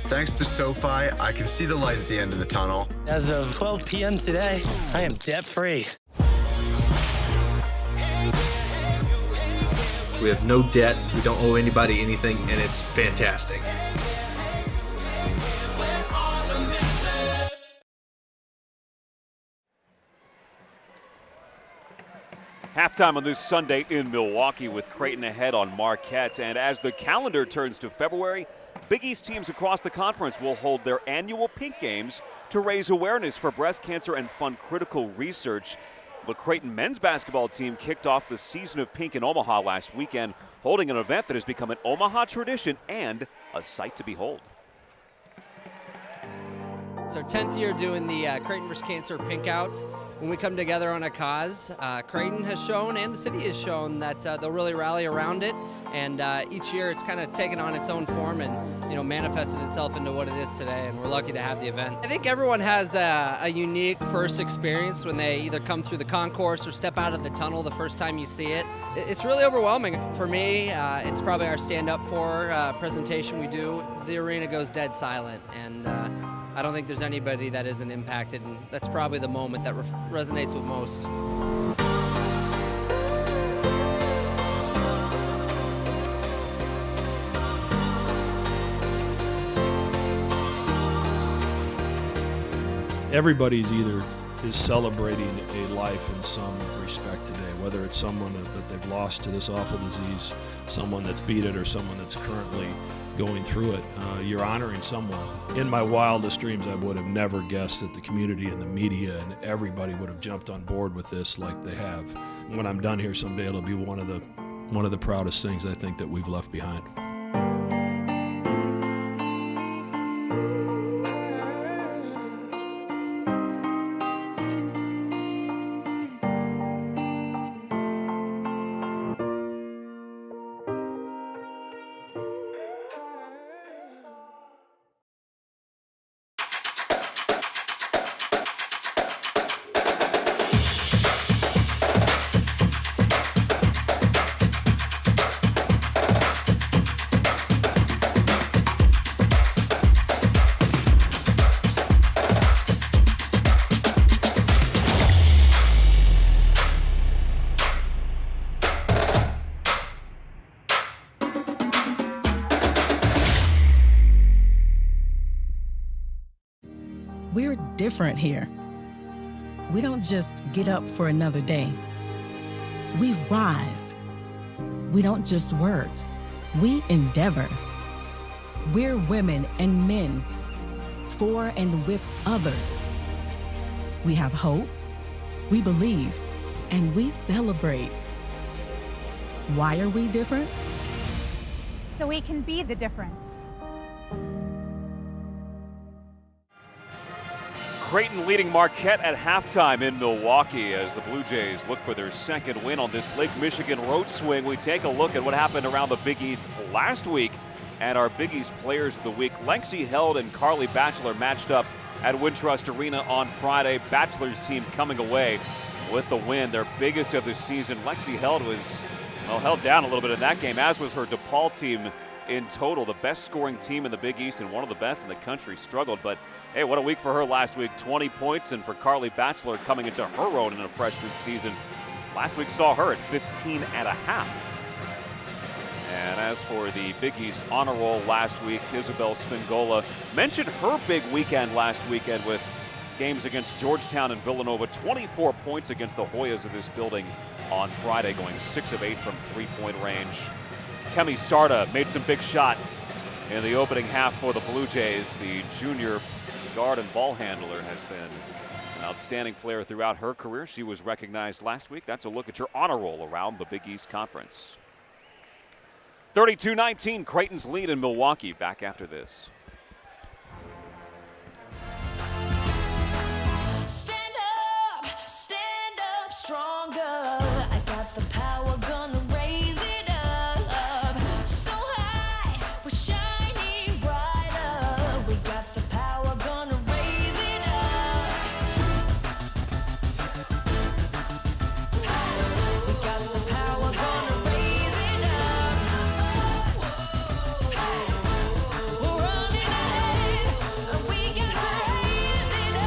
Thanks to SoFi, I can see the light at the end of the tunnel. As of 12 p.m. today, I am debt-free. We have no debt, we don't owe anybody anything, and it's fantastic. Halftime on this Sunday in Milwaukee with Creighton ahead on Marquette. And as the calendar turns to February, Big East teams across the conference will hold their annual Pink Games to raise awareness for breast cancer and fund critical research. The Creighton men's basketball team kicked off the season of pink in Omaha last weekend, holding an event that has become an Omaha tradition and a sight to behold. It's our 10th year doing the Creighton vs. Cancer Pink Out. When we come together on a cause, Creighton has shown and the city has shown that they'll really rally around it. And each year it's kind of taken on its own form and, you know, manifested itself into what it is today. And we're lucky to have the event. I think everyone has a unique first experience when they either come through the concourse or step out of the tunnel the first time you see it. It's really overwhelming. For me, it's probably our stand up for presentation we do. The arena goes dead silent, and I don't think there's anybody that isn't impacted, and that's probably the moment that resonates with most. Everybody's either is celebrating a life in some respect today, whether it's someone that they've lost to this awful disease, someone that's beat it, or someone that's currently going through it. You're honoring someone. In my wildest dreams, I would have never guessed that the community and the media and everybody would have jumped on board with this like they have. When I'm done here someday, it'll be one of the proudest things I think that we've left behind. We're different here. We don't just get up for another day. We rise. We don't just work. We endeavor. We're women and men for and with others. We have hope, we believe, and we celebrate. Why are we different? So we can be the difference. Creighton leading Marquette at halftime in Milwaukee as the Blue Jays look for their second win on this Lake Michigan road swing. We take a look at what happened around the Big East last week and our Big East Players of the Week. Lexi Held and Carly Batchelor matched up at Wintrust Arena on Friday. Batchelor's team coming away with the win, their biggest of the season. Lexi Held was, well, held down a little bit in that game, as was her DePaul team in total. The best scoring team in the Big East and one of the best in the country struggled, but hey, what a week for her last week. 20 points, and for Carly Batchelor coming into her own in a freshman season. Last week saw her at 15 and a half. And as for the Big East honor roll last week, Isabel Spingola mentioned her big weekend last weekend with games against Georgetown and Villanova. 24 points against the Hoyas of this building on Friday, going 6 of 8 from three-point range. Temi Sarda made some big shots in the opening half for the Blue Jays. The junior guard and ball handler has been an outstanding player throughout her career. She was recognized last week. That's a look at your honor roll around the Big East Conference. 32-19, Creighton's lead in Milwaukee. Back after this. Stand up stronger. I got the power, gonna raise it up. So high, we're shining brighter. We got the power, gonna raise it up. We got the power, gonna raise it up. We're running ahead. We got to raise it up.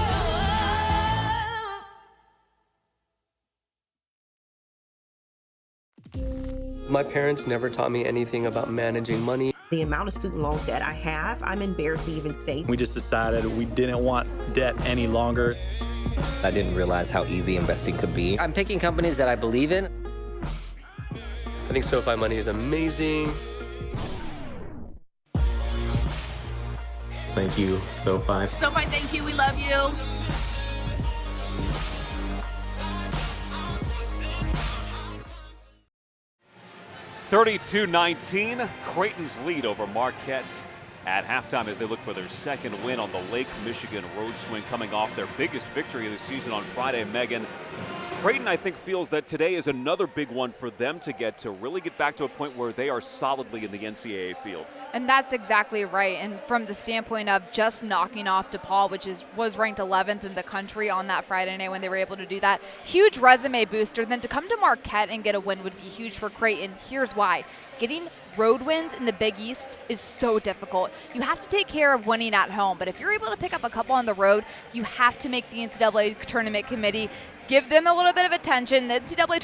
My parents never taught me anything about managing money. The amount of student loan debt I have, I'm embarrassed to even say. We just decided we didn't want debt any longer. I didn't realize how easy investing could be. I'm picking companies that I believe in. I think SoFi money is amazing. Thank you, SoFi. SoFi, thank you. We love you. 32-19, Creighton's lead over Marquette at halftime as they look for their second win on the Lake Michigan road swing, coming off their biggest victory of the season on Friday. Megan, Creighton, I think, feels that today is another big one for them to really get back to a point where they are solidly in the NCAA field. And that's exactly right. And from the standpoint of just knocking off DePaul, which was ranked 11th in the country on that Friday night when they were able to do that, huge resume booster. Then to come to Marquette and get a win would be huge for Creighton. Here's why. Getting road wins in the Big East is so difficult. You have to take care of winning at home, but if you're able to pick up a couple on the road, you have to make the NCAA tournament committee give them a little bit of attention. The NCAA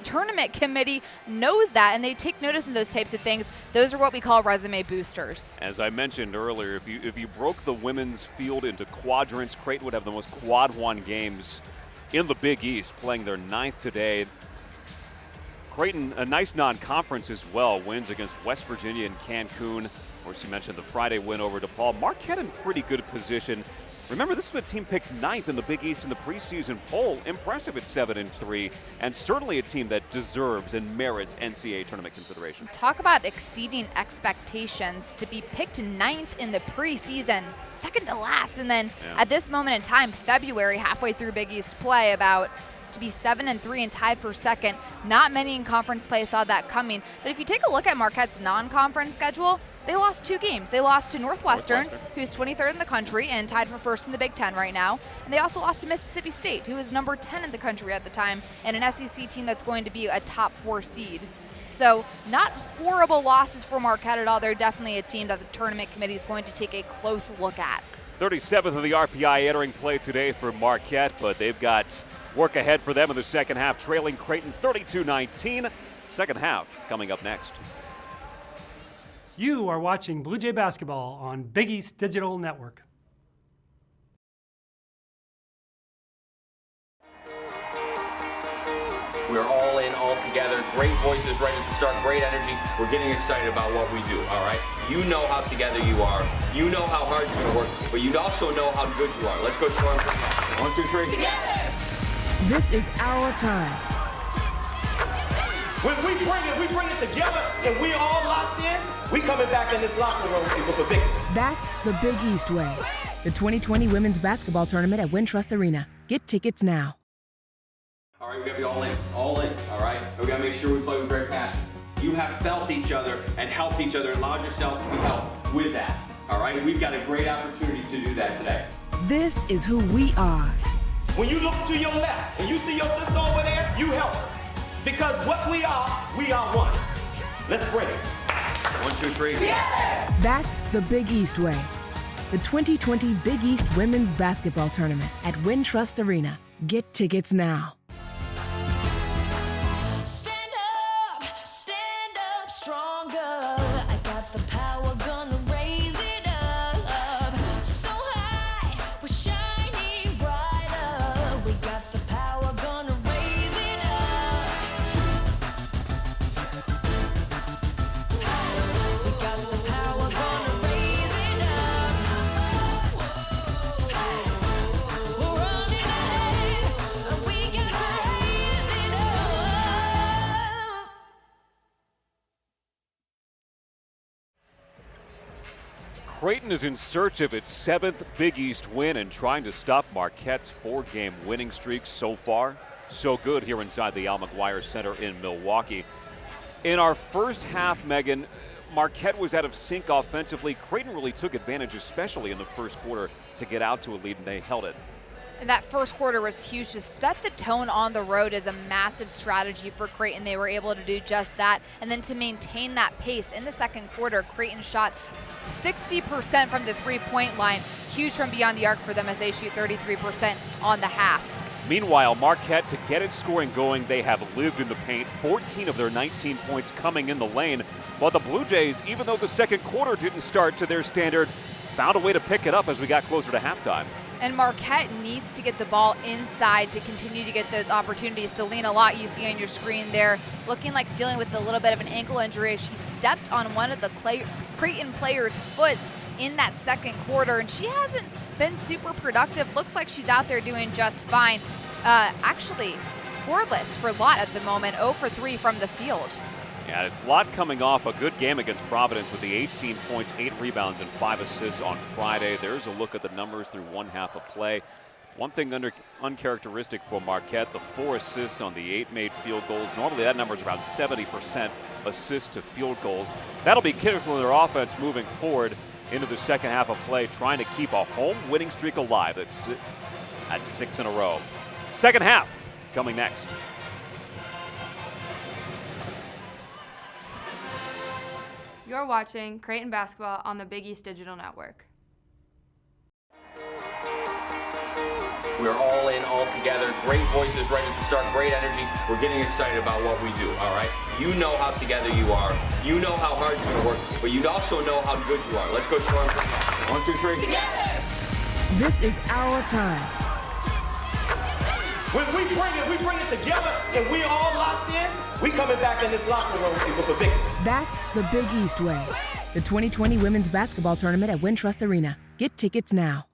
tournament committee knows that, and they take notice of those types of things. Those are what we call resume boosters. As I mentioned earlier, if you broke the women's field into quadrants, Creighton would have the most quad one games in the Big East, playing their 9th today. Creighton, a nice non-conference as well, wins against West Virginia and Cancun. Of course, you mentioned the Friday win over DePaul. Marquette in pretty good position. Remember, this was a team picked 9th in the Big East in the preseason poll. Impressive at 7-3, and certainly a team that deserves and merits NCAA tournament consideration. Talk about exceeding expectations to be picked 9th in the preseason, second to last, and then at this moment in time, February, halfway through Big East play, to be 7-3 and tied for second. Not many in conference play saw that coming. But if you take a look at Marquette's non-conference schedule, they lost 2 games. They lost to Northwestern, who's 23rd in the country and tied for first in the Big Ten right now. And they also lost to Mississippi State, who is number 10 in the country at the time, and an SEC team that's going to be a top 4 seed. So not horrible losses for Marquette at all. They're definitely a team that the tournament committee is going to take a close look at. 37th of the RPI entering play today for Marquette, but they've got work ahead for them in the second half, trailing Creighton 32-19. Second half coming up next. You are watching Blue Jay Basketball on Big East Digital Network. We're all in, all together. Great voices ready to start, great energy. We're getting excited about what we do, all right? You know how together you are. You know how hard you're going to work, but you also know how good you are. Let's go show them. 1, 2, 3. Together! This is our time. When we bring it together and we all locked in, we coming back in this locker room with a victory. That's the Big East way. The 2020 Women's Basketball Tournament at Wintrust Arena. Get tickets now. All right, we gotta be all in, all right? We gotta make sure we play with great passion. You have felt each other and helped each other and allowed yourselves to be helped with that, all right? We've got a great opportunity to do that today. This is who we are. When you look to your left and you see your sister over there, you help her. Because what we are one. Let's bring it. 1, 2, 3. Yeah! That's the Big East way. The 2020 Big East Women's Basketball Tournament at Wintrust Arena. Get tickets now. Stand up stronger. I got the power, gonna raise it up. So high, we're shining brighter. We got the power, gonna raise it up. We got the power, gonna raise it up. We're running ahead, and we got to raise it up. Creighton is in search of its 7th Big East win and trying to stop Marquette's 4-game winning streak. So far, so good here inside the Al McGuire Center in Milwaukee. In our first half, Megan, Marquette was out of sync offensively. Creighton really took advantage, especially in the first quarter, to get out to a lead, and they held it. And that first quarter was huge. To set the tone on the road is a massive strategy for Creighton. They were able to do just that. And then to maintain that pace in the second quarter, Creighton shot 60% from the three-point line. Huge from beyond the arc for them as they shoot 33% on the half. Meanwhile, Marquette, to get its scoring going, they have lived in the paint. 14 of their 19 points coming in the lane. While the Blue Jays, even though the second quarter didn't start to their standard, found a way to pick it up as we got closer to halftime. And Marquette needs to get the ball inside to continue to get those opportunities. Selena Lott, you see on your screen there, looking like dealing with a little bit of an ankle injury as she stepped on one of the Creighton players' foot in that second quarter, and she hasn't been super productive. Looks like she's out there doing just fine. Actually, scoreless for Lott at the moment, 0 for 3 from the field. Yeah, it's Lott coming off a good game against Providence with the 18 points, 8 rebounds, and 5 assists on Friday. There's a look at the numbers through one half of play. One thing uncharacteristic for Marquette, the 4 assists on the 8 made field goals. Normally that number is around 70% assists to field goals. That'll be critical in their offense moving forward into the second half of play, trying to keep a home winning streak alive at 6 in a row. Second half coming next. You're watching Creighton basketball on the Big East Digital Network. We're all in, all together. Great voices right at the start, great energy. We're getting excited about what we do, all right? You know how together you are. You know how hard you're going to work, but you also know how good you are. Let's go show them. 1, 2, 3. Together! This is our time. When we bring it together and we all locked in, we coming back in this locker room with a victory. That's the Big East way. The 2020 Women's Basketball Tournament at Wintrust Arena. Get tickets now.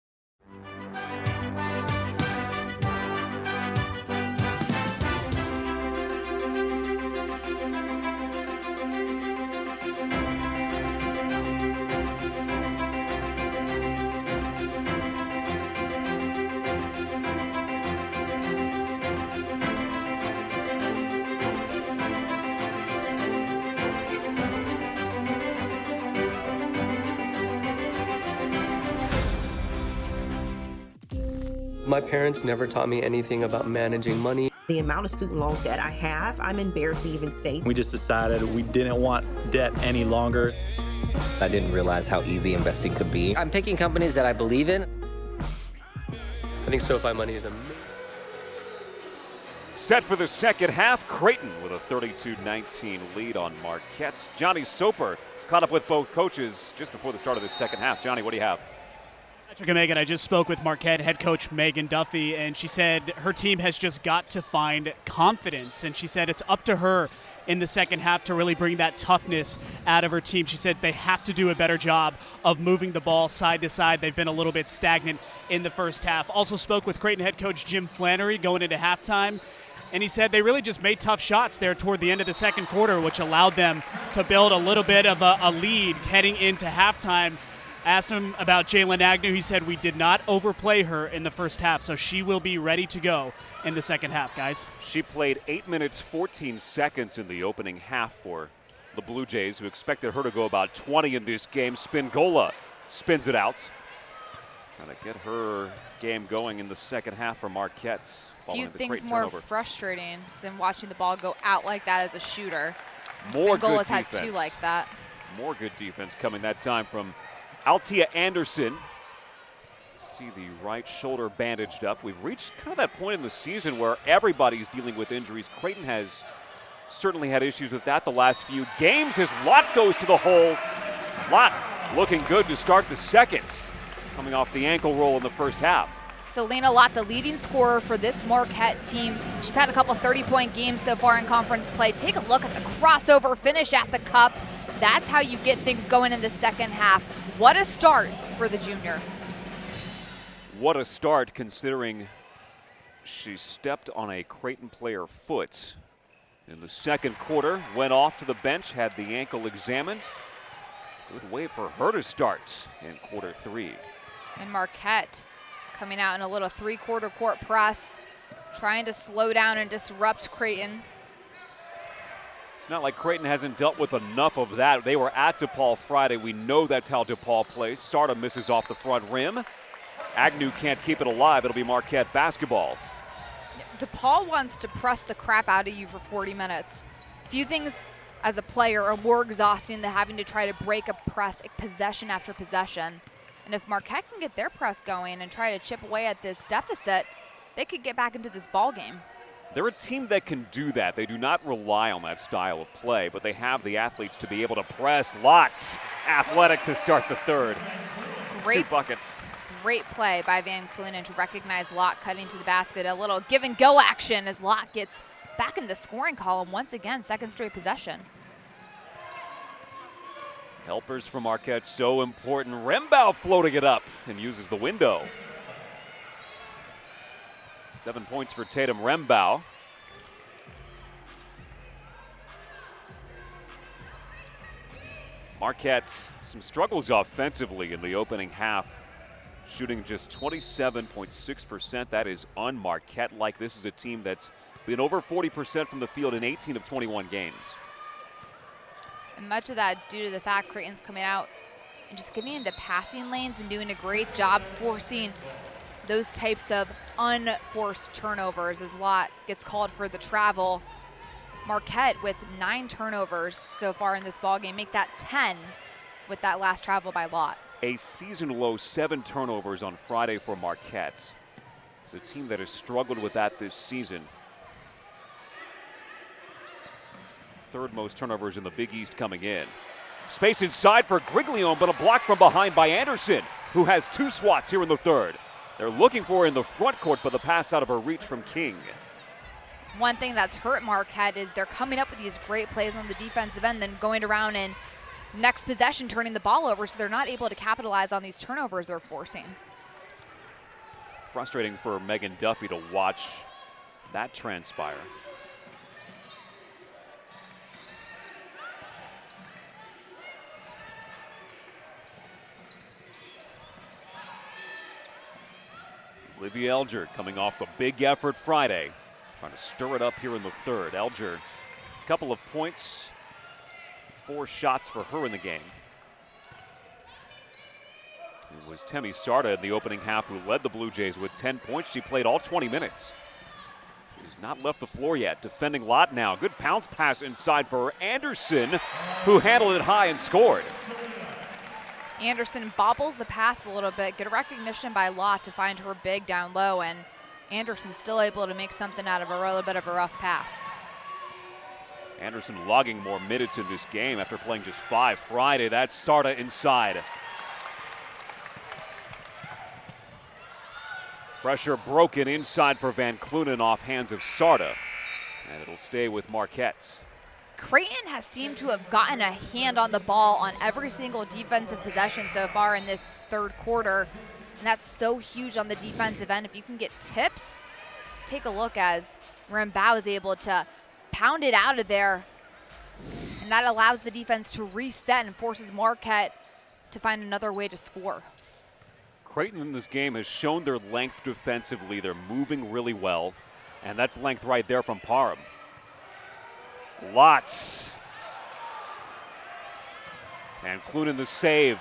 My parents never taught me anything about managing money. The amount of student loan debt I have, I'm embarrassed to even say. We just decided we didn't want debt any longer. I didn't realize how easy investing could be. I'm picking companies that I believe in. I think SoFi money is amazing. Set for the second half, Creighton with a 32-19 lead on Marquette. Johnny Soper caught up with both coaches just before the start of the second half. Johnny, what do you have? Patrick and Megan, I just spoke with Marquette head coach Megan Duffy, and she said her team has just got to find confidence. And she said it's up to her in the second half to really bring that toughness out of her team. She said they have to do a better job of moving the ball side to side. They've been a little bit stagnant in the first half. Also spoke with Creighton head coach Jim Flannery going into halftime. And he said they really just made tough shots there toward the end of the second quarter, which allowed them to build a little bit of a lead heading into halftime. Asked him about Jalen Agnew. He said we did not overplay her in the first half, so she will be ready to go in the second half, guys. She played 8 minutes, 14 seconds in the opening half for the Blue Jays, who expected her to go about 20 in this game. Spingola spins it out. Trying to get her game going in the second half for Marquette. Few things more frustrating than watching the ball go out like that as a shooter. More Spingola's good had defense. 2 like that. More good defense coming that time from Altia Anderson. See the right shoulder bandaged up. We've reached kind of that point in the season where everybody's dealing with injuries. Creighton has certainly had issues with that the last few games as Lott goes to the hole. Lott looking good to start the second, coming off the ankle roll in the first half. Selena Lott, the leading scorer for this Marquette team. She's had a couple 30-point games so far in conference play. Take a look at the crossover finish at the cup. That's how you get things going in the second half. What a start for the junior. What a start, considering she stepped on a Creighton player foot in the second quarter, went off to the bench, had the ankle examined. Good way for her to start in quarter 3. And Marquette coming out in a little 3-quarter court press, trying to slow down and disrupt Creighton. It's not like Creighton hasn't dealt with enough of that. They were at DePaul Friday. We know that's how DePaul plays. Sarda misses off the front rim. Agnew can't keep it alive. It'll be Marquette basketball. DePaul wants to press the crap out of you for 40 minutes. Few things as a player are more exhausting than having to try to break a press possession after possession. And if Marquette can get their press going and try to chip away at this deficit, they could get back into this ball game. They're a team that can do that. They do not rely on that style of play, but they have the athletes to be able to press. Lots athletic to start the third. Great 2 buckets. Great play by Van Cloonan to recognize Lott cutting to the basket. A little give and go action as Lott gets back in the scoring column once again, second straight possession. Helpers for Marquette, so important. Rembow floating it up and uses the window. 7 points for Tatum Rembow. Marquette, some struggles offensively in the opening half, shooting just 27.6%. That is un-Marquette-like. This is a team that's been over 40% from the field in 18 of 21 games. And much of that due to the fact Creighton's coming out and just getting into passing lanes and doing a great job forcing those types of unforced turnovers as Lott gets called for the travel. Marquette with 9 turnovers so far in this ballgame, make that 10 with that last travel by Lott. A season-low 7 turnovers on Friday for Marquette. It's a team that has struggled with that this season. Third most turnovers in the Big East coming in. Space inside for Grig, but a block from behind by Anderson, who has 2 swats here in the third. They're looking for her in the front court, but the pass out of her reach from King. One thing that's hurt Marquette is they're coming up with these great plays on the defensive end, then going around and next possession turning the ball over, so they're not able to capitalize on these turnovers they're forcing. Frustrating for Megan Duffy to watch that transpire. Olivia Elder coming off the big effort Friday, trying to stir it up here in the third. Elder, a couple of points, 4 shots for her in the game. It was Temi Sarda in the opening half who led the Blue Jays with 10 points. She played all 20 minutes. She's not left the floor yet. Defending Lott now. Good bounce pass inside for Anderson, who handled it high and scored. Anderson bobbles the pass a little bit. Good recognition by Lott to find her big down low, and Anderson still able to make something out of a little bit of a rough pass. Anderson logging more minutes in this game after playing just 5 Friday. That's Sarda inside. Pressure broken inside for Van Cloonan off hands of Sarda, and it'll stay with Marquette. Creighton has seemed to have gotten a hand on the ball on every single defensive possession so far in this third quarter, and that's so huge on the defensive end. If you can get tips, take a look as Rambau is able to pound it out of there, and that allows the defense to reset and forces Marquette to find another way to score. Creighton in this game has shown their length defensively. They're moving really well, and that's length right there from Parham. Lots. And Cloonan the save.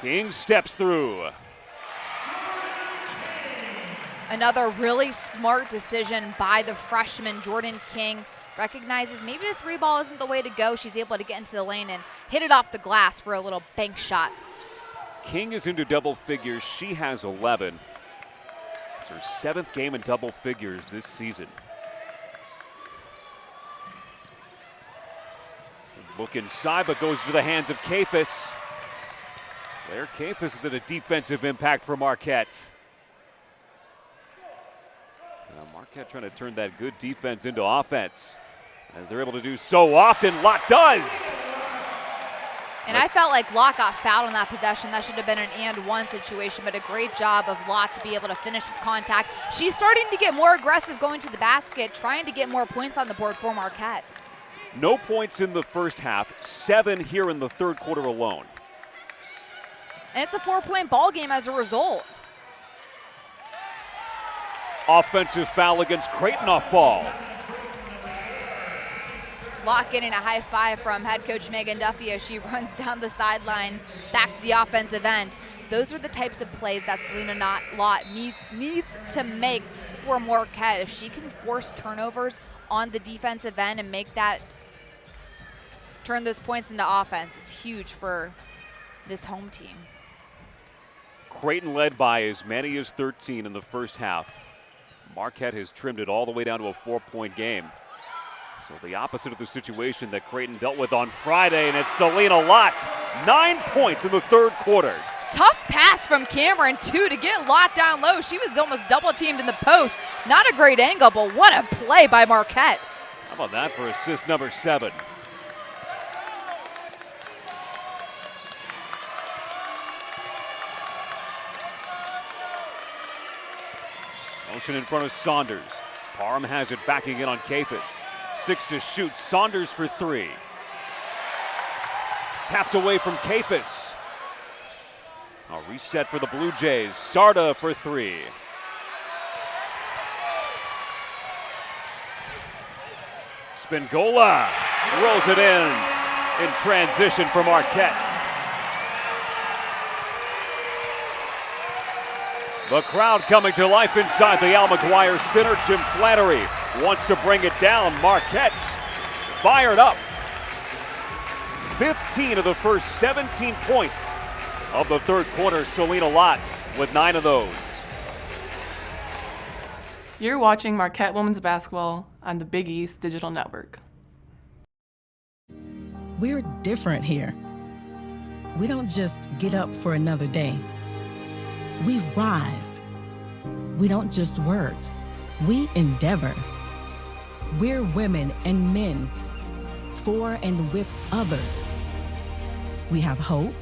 King steps through. Another really smart decision by the freshman, Jordan King. Recognizes maybe the 3 ball isn't the way to go. She's able to get into the lane and hit it off the glass for a little bank shot. King is into double figures. She has 11. It's her 7th game in double figures this season. Look inside, but goes to the hands of Kafis. Claire Kafis is at a defensive impact for Marquette. Marquette trying to turn that good defense into offense, as they're able to do so often. Lott does. And I felt like Lott got fouled on that possession. That should have been an and-one situation, but a great job of Lott to be able to finish with contact. She's starting to get more aggressive going to the basket, trying to get more points on the board for Marquette. No points in the first half, 7 here in the third quarter alone. And it's a 4-point ball game as a result. Offensive foul against Creighton off ball. Lott getting a high five from head coach Megan Duffy as she runs down the sideline back to the offensive end. Those are the types of plays that Selena Lott needs to make for Marquette. If she can force turnovers on the defensive end and make that turn those points into offense, it's huge for this home team. Creighton led by as many as 13 in the first half. Marquette has trimmed it all the way down to a 4-point game. So the opposite of the situation that Creighton dealt with on Friday, and it's Selena Lott, 9 points in the third quarter. Tough pass from Cameron, too, to get Lott down low. She was almost double-teamed in the post. Not a great angle, but what a play by Marquette. How about that for assist number 7? Motion in front of Saunders. Parham has it backing in on Kafis. 6 to shoot. Saunders for 3. Tapped away from Kafis. A reset for the Blue Jays. Sarda for three. Spingola rolls it in transition for Marquette. The crowd coming to life inside the Al McGuire Center. Jim Flannery wants to bring it down. Marquette's fired up. 15 of the first 17 points of the third quarter. Selena Lott with 9 of those. You're watching Marquette Women's Basketball on the Big East Digital Network. We're different here. We don't just get up for another day. We rise. We don't just work. We endeavor. We're women and men for and with others. We have hope,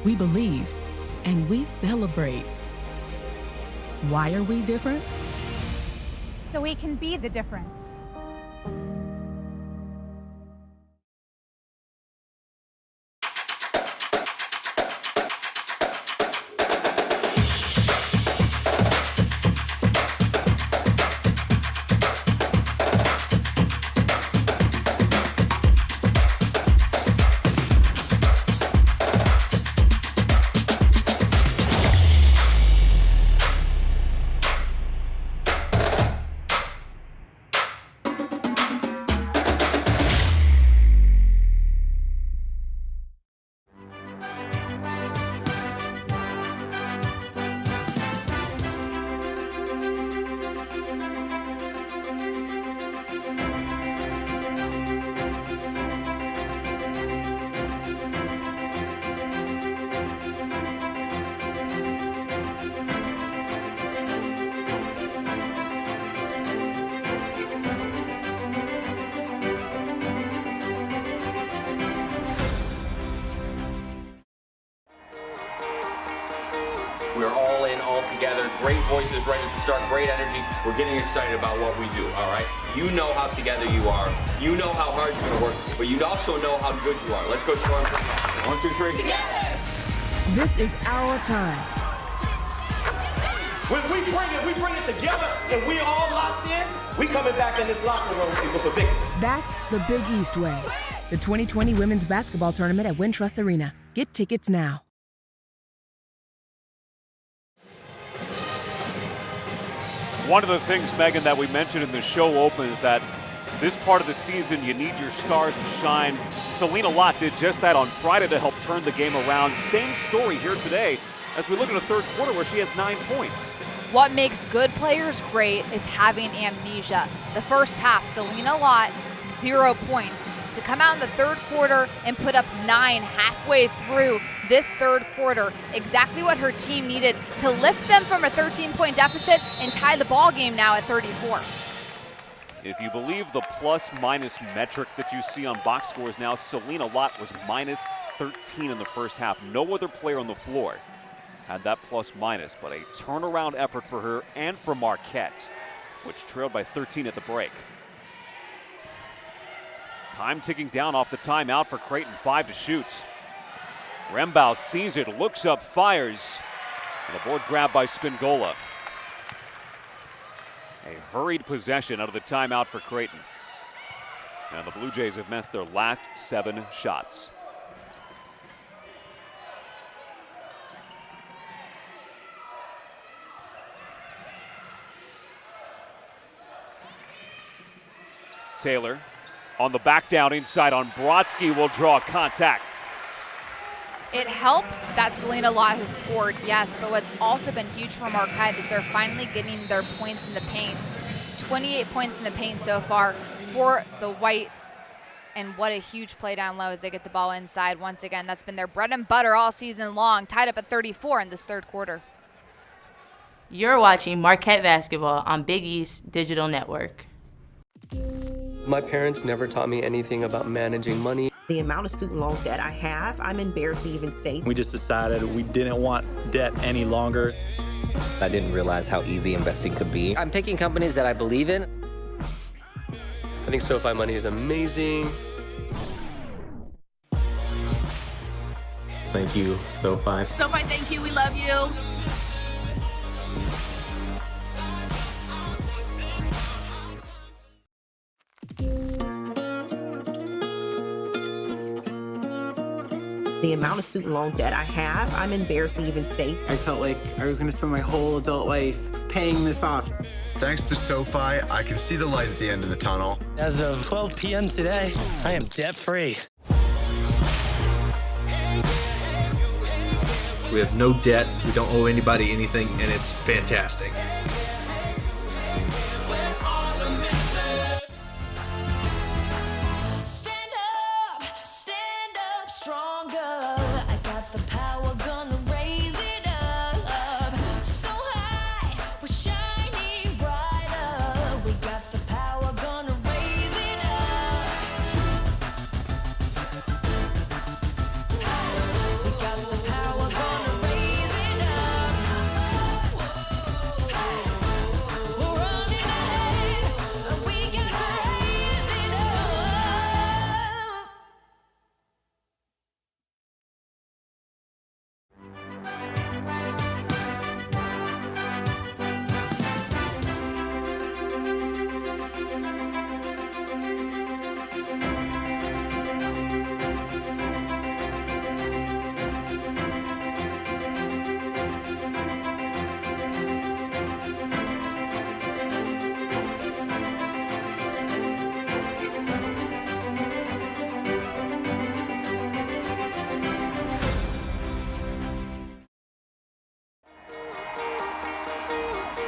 we believe, and we celebrate. Why are we different? So we can be the difference. We're all in, all together. Great voices ready to start, great energy. We're getting excited about what we do, all right? You know how together you are. You know how hard you're gonna work, but you also know how good you are. Let's go show them. 1, 2, 3. Together! This is our time. When we bring it together and we all locked in, we coming back in this locker room with a victory. That's the Big East way. The 2020 Women's Basketball Tournament at Wintrust Arena. Get tickets now. One of the things, Megan, that we mentioned in the show open is that this part of the season, you need your stars to shine. Selena Lott did just that on Friday to help turn the game around. Same story here today as we look at the third quarter where she has 9 points. What makes good players great is having amnesia. The first half, Selena Lott, 0 points. To come out in the third quarter and put up 9 halfway through this third quarter, exactly what her team needed to lift them from a 13-point deficit and tie the ball game now at 34. If you believe the plus-minus metric that you see on box scores now, Selena Lott was minus 13 in the first half. No other player on the floor had that plus-minus, but a turnaround effort for her and for Marquette, which trailed by 13 at the break. Time ticking down off the timeout for Creighton, 5 to shoot. Rembow sees it, looks up, fires. And a board grab by Spingola. A hurried possession out of the timeout for Creighton. And the Blue Jays have missed their last 7 shots. Taylor on the back down inside on Brodsky will draw contact. It helps that Selena Lott has scored, yes, but what's also been huge for Marquette is they're finally getting their points in the paint. 28 points in the paint so far for the White, and what a huge play down low as they get the ball inside. Once again, that's been their bread and butter all season long, tied up at 34 in this third quarter. You're watching Marquette Basketball on Big East Digital Network. My parents never taught me anything about managing money. The amount of student loan debt I have, I'm embarrassed to even say. We just decided we didn't want debt any longer. I didn't realize how easy investing could be. I'm picking companies that I believe in. I think SoFi money is amazing. Thank you, SoFi. SoFi, thank you. We love you. The amount of student loan debt I have, I'm embarrassed to even say. I felt like I was going to spend my whole adult life paying this off. Thanks to SoFi, I can see the light at the end of the tunnel. As of 12 p.m. today, I am debt-free. We have no debt, we don't owe anybody anything, and it's fantastic. Stand up stronger. I got the power, gonna raise it up. So high, we're shining brighter. We got the power, gonna raise it up. We got the power, gonna raise it up. We're running ahead, and we got to raise it up.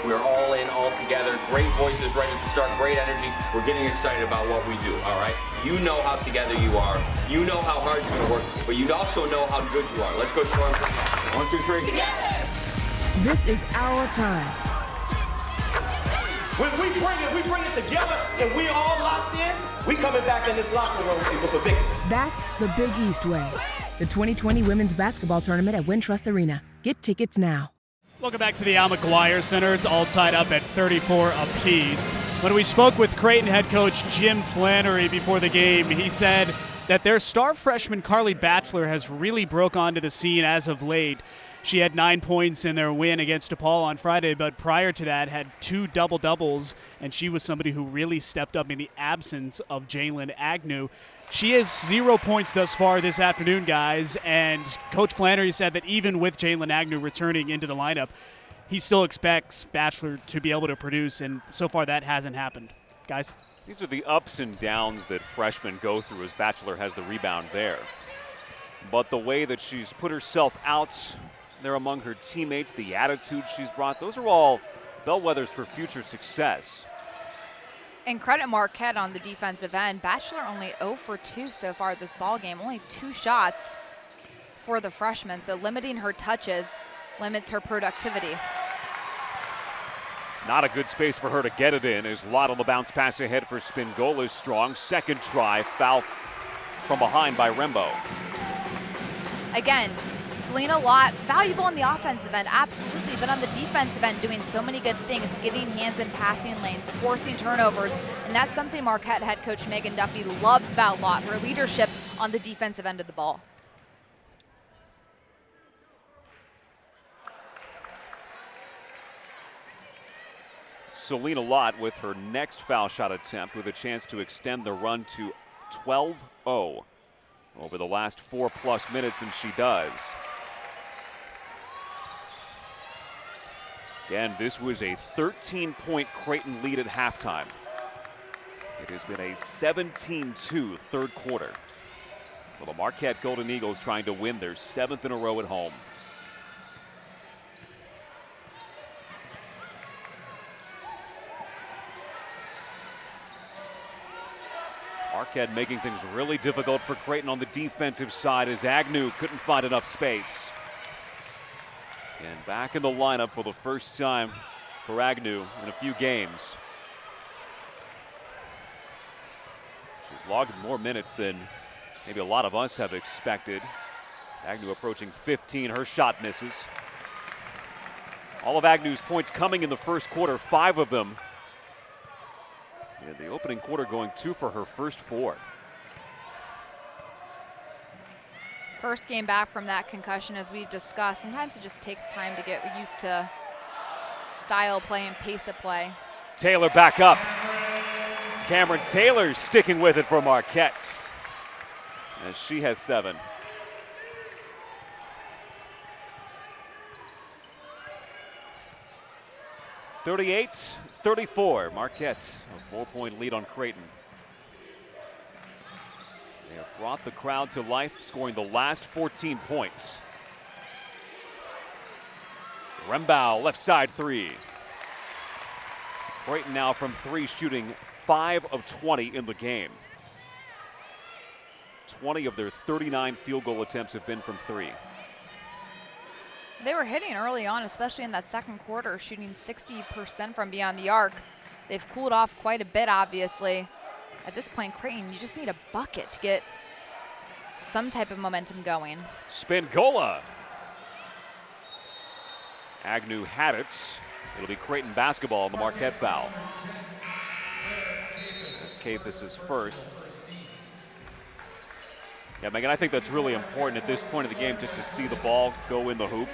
We're all in, all together. Great voices ready to start, great energy. We're getting excited about what we do, all right? You know how together you are. You know how hard you're going to work, but you also know how good you are. Let's go, Storm. 1, 2, 3. Together! This is our time. When we bring it together and we all locked in, we coming back in this locker room with a victory. That's the Big East way. The 2020 Women's Basketball Tournament at Wintrust Arena. Get tickets now. Welcome back to the Al McGuire Center. It's all tied up at 34 apiece. When we spoke with Creighton head coach Jim Flannery before the game, he said that their star freshman Carly Batchelor has really broke onto the scene as of late. She had 9 points in their win against DePaul on Friday, but prior to that had 2 double-doubles, and she was somebody who really stepped up in the absence of Jalen Agnew. She has 0 points thus far this afternoon, guys, and Coach Flannery said that even with Jalen Agnew returning into the lineup, he still expects Batchelor to be able to produce, and so far that hasn't happened. Guys? These are the ups and downs that freshmen go through as Batchelor has the rebound there. But the way that she's put herself out there among her teammates, the attitude she's brought, those are all bellwethers for future success. And credit Marquette on the defensive end. Batchelor only 0 for 2 so far this ball game. Only 2 shots for the freshman. So limiting her touches limits her productivity. Not a good space for her to get it in as Lott on the bounce pass ahead for spin goal is strong. Second try, foul from behind by Rembo. Again, Selena Lott, valuable on the offensive end, absolutely, but on the defensive end, doing so many good things, getting hands in passing lanes, forcing turnovers, and that's something Marquette head coach Megan Duffy loves about Lott, her leadership on the defensive end of the ball. Selena Lott with her next foul shot attempt with a chance to extend the run to 12-0 over the last 4+ minutes, and she does. Again, this was a 13-point Creighton lead at halftime. It has been a 17-2 third quarter. Well, the Marquette Golden Eagles trying to win their 7th in a row at home. Marquette making things really difficult for Creighton on the defensive side as Agnew couldn't find enough space. And back in the lineup for the first time for Agnew in a few games. She's logged more minutes than maybe a lot of us have expected. Agnew approaching 15, her shot misses. All of Agnew's points coming in the first quarter, 5 of them. In the opening quarter going 2 for her first 4. First game back from that concussion, as we've discussed. Sometimes it just takes time to get used to style play and pace of play. Taylor back up. Cameron Taylor sticking with it for Marquette, as she has 7. (38-34). Marquette, a 4-point lead on Creighton. They have brought the crowd to life, scoring the last 14 points. Rembau, left side 3. Creighton now from 3, shooting 5 of 20 in the game. 20 of their 39 field goal attempts have been from 3. They were hitting early on, especially in that second quarter, shooting 60% from beyond the arc. They've cooled off quite a bit, obviously. At this point, Creighton, you just need a bucket to get some type of momentum going. Spingola. Agnew had it. It'll be Creighton basketball on the Marquette foul. That's Cephas's first. Yeah, Megan, I think that's really important at this point of the game, just to see the ball go in the hoop.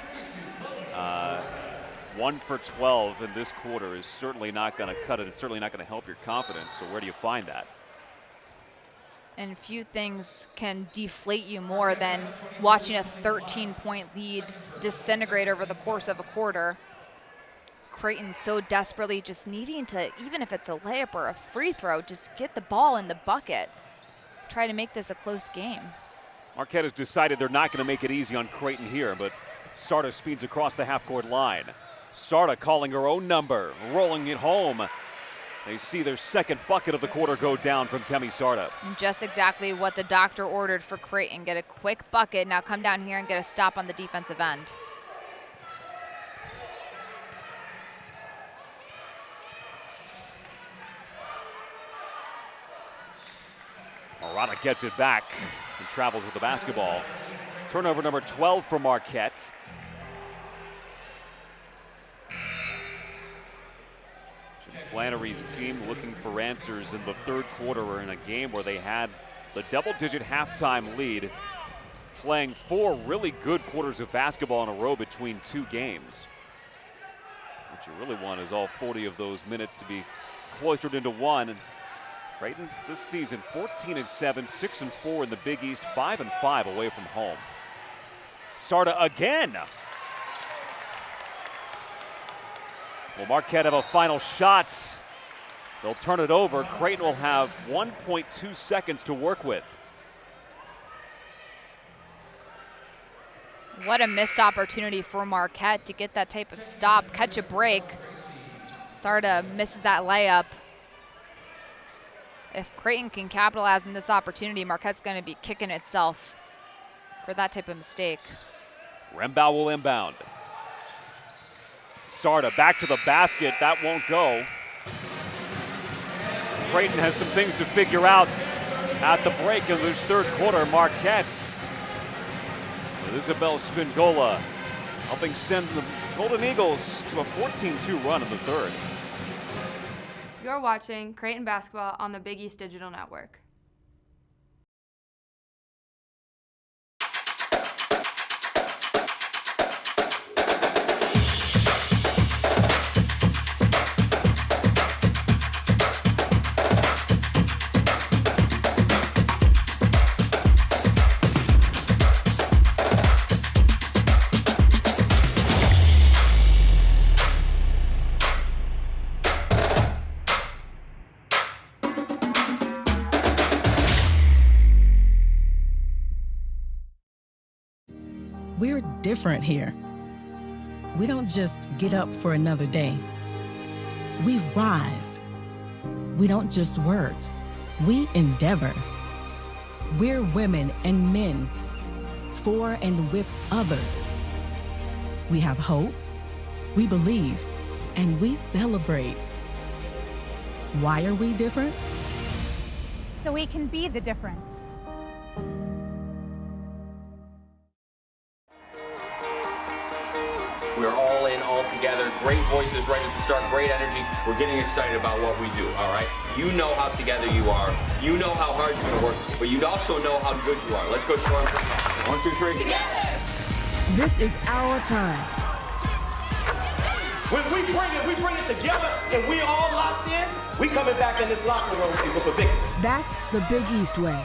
1 for 12 in this quarter is certainly not going to cut it. It's certainly not going to help your confidence. So where do you find that? And few things can deflate you more than watching a 13-point lead disintegrate over the course of a quarter. Creighton so desperately just needing to, even if it's a layup or a free throw, just get the ball in the bucket. Try to make this a close game. Marquette has decided they're not going to make it easy on Creighton here, but Sarda speeds across the half-court line. Sarda calling her own number, rolling it home. They see their second bucket of the quarter go down from Temi Sarda. Just exactly what the doctor ordered for Creighton. Get a quick bucket, now come down here and get a stop on the defensive end. Morata gets it back and travels with the basketball. Turnover number 12 for Marquette. Jim Flannery's team looking for answers in the third quarter in a game where they had the double-digit halftime lead, playing 4 really good quarters of basketball in a row between 2 games. What you really want is all 40 of those minutes to be cloistered into one. And Creighton this season 14-7, 6-4 in the Big East, 5-5 away from home. Sarda again. Will Marquette have a final shot? They'll turn it over. Creighton will have 1.2 seconds to work with. What a missed opportunity for Marquette to get that type of stop, catch a break. Sarda misses that layup. If Creighton can capitalize on this opportunity, Marquette's going to be kicking itself for that type of mistake. Rembau will inbound. Sarda back to the basket. That won't go. Creighton has some things to figure out at the break of this third quarter. Marquette with Isabel Spingola helping send the Golden Eagles to a 14-2 run in the third. You're watching Creighton basketball on the Big East Digital Network. We're different here. We don't just get up for another day. We rise. We don't just work. We endeavor. We're women and men, for and with others. We have hope, we believe, and we celebrate. Why are we different? So we can be the difference. We're all in all together. together, great voices right at the start, great energy. We're getting excited about what we do, all right? You know how together you are. You know how hard you're going to work, but you also know how good you are. Let's go show them. 1, 2, 3. Together! This is our time. When we bring it together and we all locked in, we coming back in this locker room with a victory. That's the Big East way.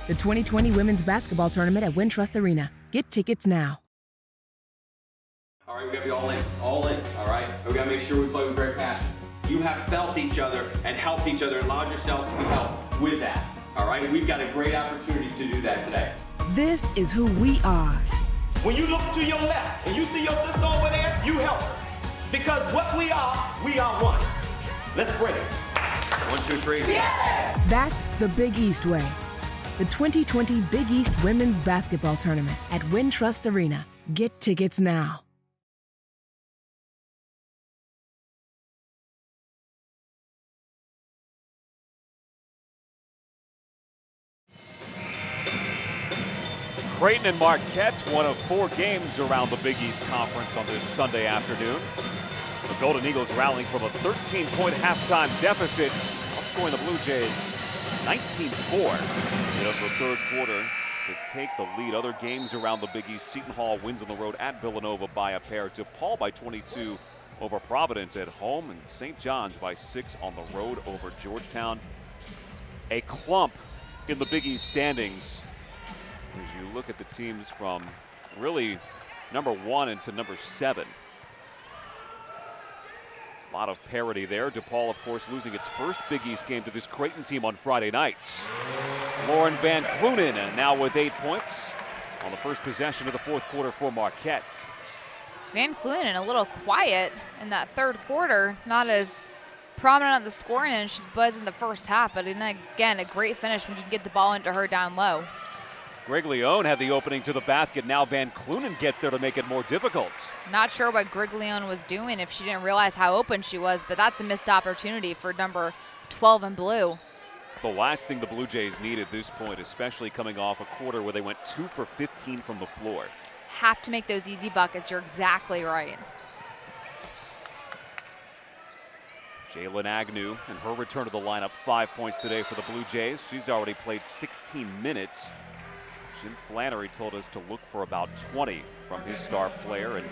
The 2020 Women's Basketball Tournament at Wintrust Arena. Get tickets now. All right, we gotta be all in, all right? We gotta make sure we play with great passion. You have felt each other and helped each other and allowed yourselves to be helped with that, all right? We've got a great opportunity to do that today. This is who we are. When you look to your left and you see your sister over there, you help her. Because what we are one. Let's bring it. 1, 2, 3. Together! That's the Big East way. The 2020 Big East Women's Basketball Tournament at Wintrust Arena. Get tickets now. Creighton and Marquette, one of 4 games around the Big East Conference on this Sunday afternoon. The Golden Eagles rallying from a 13-point halftime deficit, outscoring the Blue Jays 19-4 in the third quarter to take the lead. Other games around the Big East: Seton Hall wins on the road at Villanova by a pair. DePaul by 22 over Providence at home, and St. John's by 6 on the road over Georgetown. A clump in the Big East standings as you look at the teams from really number 1 into number 7. A lot of parity there. DePaul, of course, losing its first Big East game to this Creighton team on Friday night. Lauren Van Cloonan, and now with 8 points on the first possession of the fourth quarter for Marquette. Van Cloonan a little quiet in that third quarter, not as prominent on the scoring end. She's buzzed in the first half, but again, a great finish when you can get the ball into her down low. Grig Lyon had the opening to the basket. Now Van Cloonan gets there to make it more difficult. Not sure what Grig Lyon was doing if she didn't realize how open she was, but that's a missed opportunity for number 12 in blue. It's the last thing the Blue Jays need at this point, especially coming off a quarter where they went 2 for 15 from the floor. Have to make those easy buckets. You're exactly right. Jalen Agnew in her return to the lineup, 5 points today for the Blue Jays. She's already played 16 minutes. Jim Flannery told us to look for about 20 from his star player. And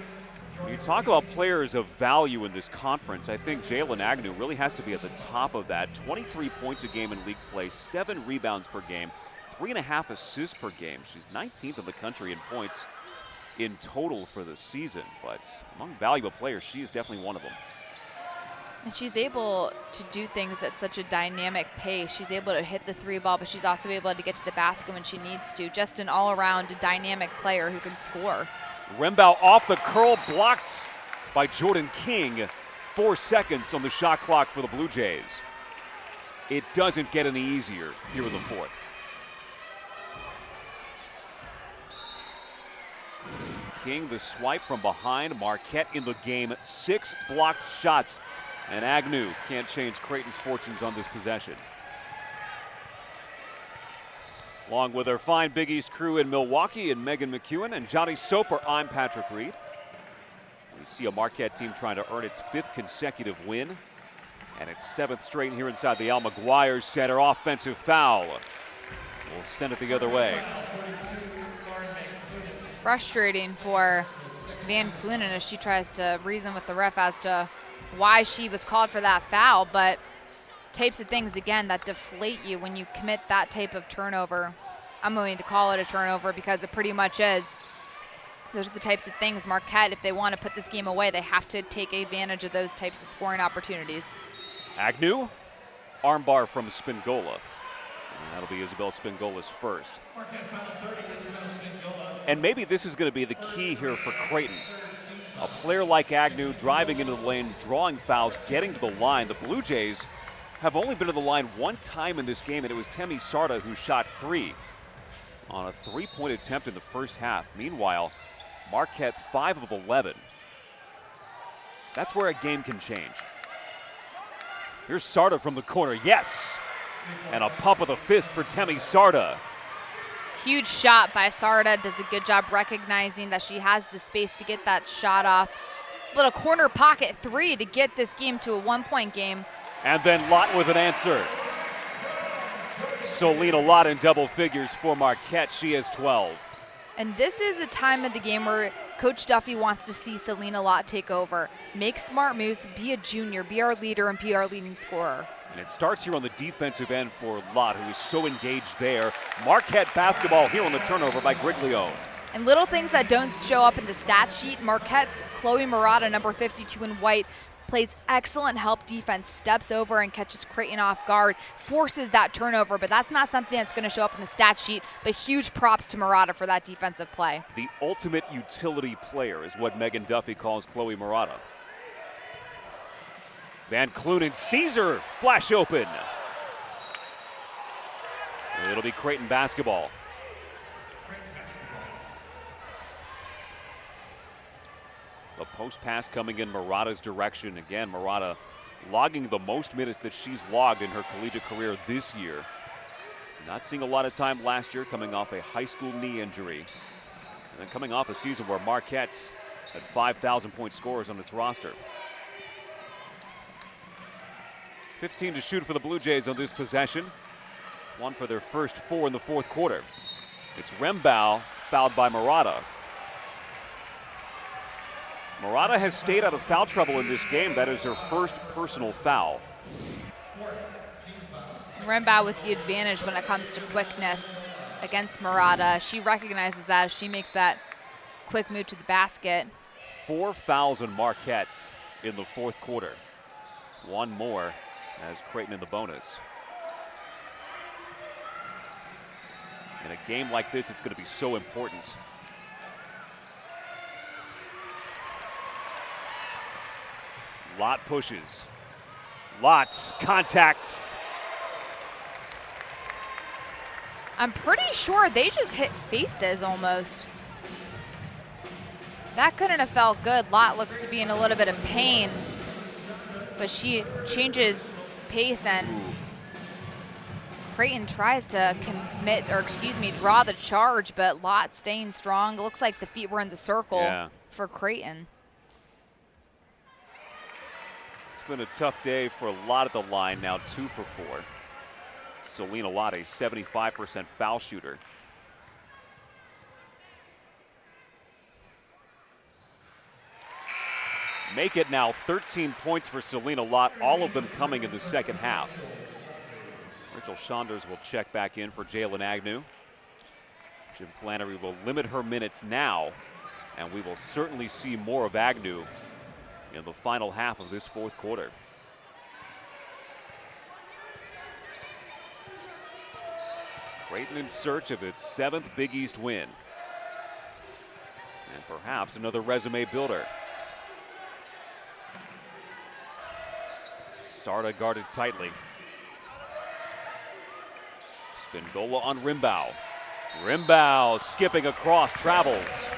when you talk about players of value in this conference, I think Jalen Agnew really has to be at the top of that. 23 points a game in league play, 7 rebounds per game, 3.5 assists per game. She's 19th in the country in points in total for the season. But among valuable players, she is definitely one of them. And she's able to do things at such a dynamic pace. She's able to hit the 3 ball, but she's also able to get to the basket when she needs to. Just an all-around dynamic player who can score. Rembow off the curl, blocked by Jordan King. 4 seconds on the shot clock for the Blue Jays. It doesn't get any easier here in the fourth. King the swipe from behind. Marquette in the game. 6 blocked shots. And Agnew can't change Creighton's fortunes on this possession. Along with our fine Big East crew in Milwaukee and Megan McEwen and Johnny Soper, I'm Patrick Reed. We see a Marquette team trying to earn its 5th consecutive win and its 7th straight here inside the Al McGuire Center. Offensive foul. We'll send it the other way. Frustrating for Van Cloonan as she tries to reason with the ref as to why she was called for that foul, but types of things, again, that deflate you when you commit that type of turnover. I'm going to call it a turnover because it pretty much is. Those are the types of things Marquette, if they want to put this game away, they have to take advantage of those types of scoring opportunities. Agnew, armbar from Spingola. And that'll be Isabel Spingola's first. And maybe this is going to be the key here for Creighton. A player like Agnew driving into the lane, drawing fouls, getting to the line. The Blue Jays have only been to the line 1 time in this game, and it was Temi Sarda who shot 3 on a 3-point attempt in the first half. Meanwhile, Marquette 5 of 11. That's where a game can change. Here's Sarda from the corner. Yes! And a pump of the fist for Temi Sarda. Huge shot by Sarda. Does a good job recognizing that she has the space to get that shot off. little corner pocket three to get this game to a 1-point game. And then Lott with an answer. Selena Lott in double figures for Marquette. She has 12. And this is a time of the game where Coach Duffy wants to see Selena Lott take over. Make smart moves, be a junior, be our leader, and be our leading scorer. And it starts here on the defensive end for Lott, who is so engaged there. Marquette basketball here on the turnover by Griglio. And little things that don't show up in the stat sheet, Marquette's Chloe Murata, number 52 in white, plays excellent help defense, steps over and catches Creighton off guard, forces that turnover, but that's not something that's going to show up in the stat sheet, but huge props to Murata for that defensive play. The ultimate utility player is what Megan Duffy calls Chloe Murata. Van Cloonan sees her flash open. It'll be Creighton basketball. A post pass coming in Murata's direction. Again, Murata logging the most minutes that she's logged in her collegiate career this year. Not seeing a lot of time last year, coming off a high school knee injury. And then coming off a season where Marquette had 5,000-point scorers on its roster. 15 to shoot for the Blue Jays on this possession. One for their first 4 in the fourth quarter. It's Rembau fouled by Murata. Murata has stayed out of foul trouble in this game. That is her first personal foul. Rembau with the advantage when it comes to quickness against Murata. She recognizes that as she makes that quick move to the basket. 4 fouls on Marquette in the fourth quarter. One more as Creighton in the bonus. In a game like this, it's going to be so important. Lott pushes. Lott's contact. I'm pretty sure they just hit faces almost. That couldn't have felt good. Lott looks to be in a little bit of pain, but she changes pace and Creighton tries to draw the charge, but Lott staying strong. It looks like the feet were in the circle for Creighton. It's been a tough day for Lott at the line, now 2 for 4. Selena Lott, a 75% foul shooter. Make it now 13 points for Selena Lott, all of them coming in the second half. Rachel Saunders will check back in for Jalen Agnew. Jim Flannery will limit her minutes now, and we will certainly see more of Agnew in the final half of this fourth quarter. Creighton in search of its 7th Big East win. And perhaps another resume builder. Sarda guarded tightly. Spingola on Rembau. Rembau skipping across, travels.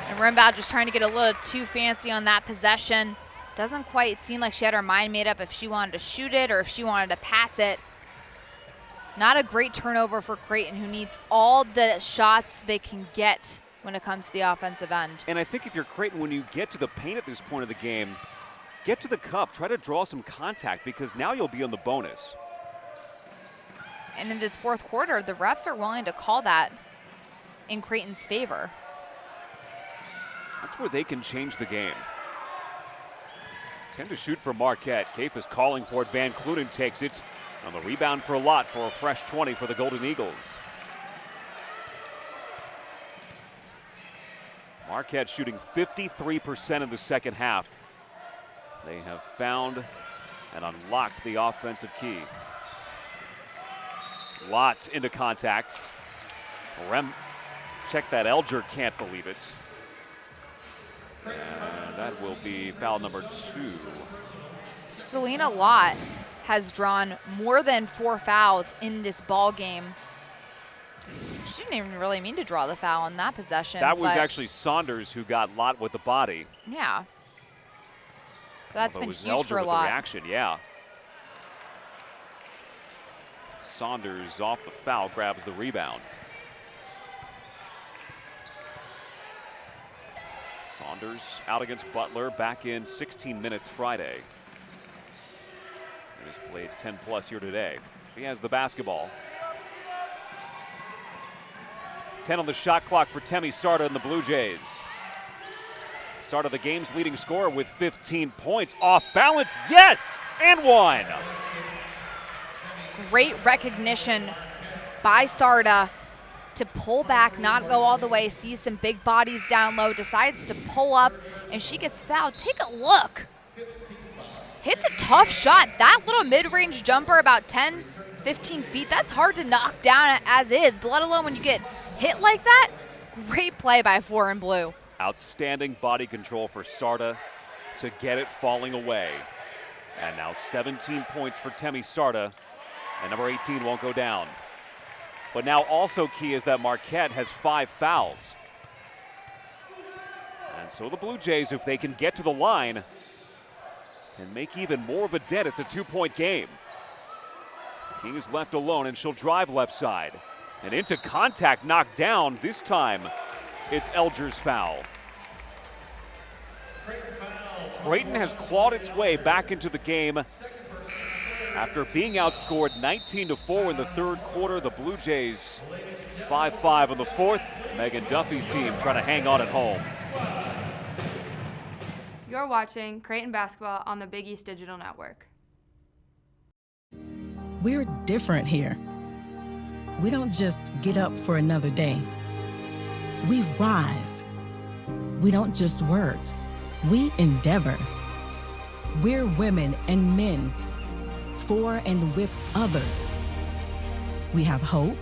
And Rembau just trying to get a little too fancy on that possession. Doesn't quite seem like she had her mind made up if she wanted to shoot it or if she wanted to pass it. Not a great turnover for Creighton, who needs all the shots they can get when it comes to the offensive end. And I think if you're Creighton, when you get to the paint at this point of the game, get to the cup, try to draw some contact, because now you'll be on the bonus. And in this fourth quarter, the refs are willing to call that in Creighton's favor. That's where they can change the game. 10 to shoot for Marquette. Kaif is calling for it. Van Cloonan takes it. On the rebound for Lott for a fresh 20 for the Golden Eagles. Marquette shooting 53% in the second half. They have found and unlocked the offensive key. Lott into contact. Check that, Elder can't believe it. And that will be foul number 2. Selena Lott has drawn more than 4 fouls in this ball game. She didn't even really mean to draw the foul in that possession. That was actually Saunders who got Lott with the body. Yeah. That's been huge Elder for a with lot. The reaction, yeah. Saunders off the foul, grabs the rebound. Saunders Saunders out against Butler back in 16 minutes Friday. He has played 10+ here today. He has the basketball. 10 on the shot clock for Temi Sarda and the Blue Jays. Sarda, the game's leading scorer with 15 points. Off balance, yes, and one. Great recognition by Sarda to pull back, not go all the way, see some big bodies down low, decides to pull up, and she gets fouled. Take a look. Hits a tough shot. That little mid-range jumper about 10, 15 feet, that's hard to knock down as is, but let alone when you get hit like that. Great play by 4 in blue. Outstanding body control for Sarda to get it falling away. And now 17 points for Temi Sarda, and number 18 won't go down. But now also key is that Marquette has 5 fouls. And so the Blue Jays, if they can get to the line, can make even more of a dent. It's a 2-point game. King is left alone, and she'll drive left side. And into contact, knocked down. This time, it's Elder's foul. Creighton has clawed its way back into the game. After being outscored 19-4 in the third quarter, the Blue Jays 5-5 in the fourth. Megan Duffy's team trying to hang on at home. You're watching Creighton basketball on the Big East Digital Network. We're different here. We don't just get up for another day. We rise. We don't just work. We endeavor. We're women and men, for and with others. We have hope,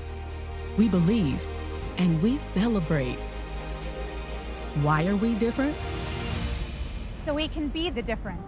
we believe, and we celebrate. Why are we different? So we can be the difference.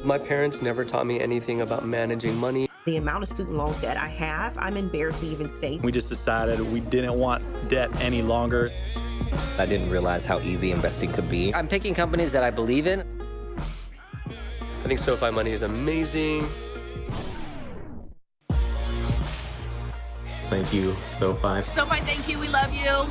My parents never taught me anything about managing money. The amount of student loan debt I have, I'm embarrassed to even say. We just decided we didn't want debt any longer. I didn't realize how easy investing could be. I'm picking companies that I believe in. I think SoFi money is amazing. Thank you, SoFi. SoFi, thank you. We love you.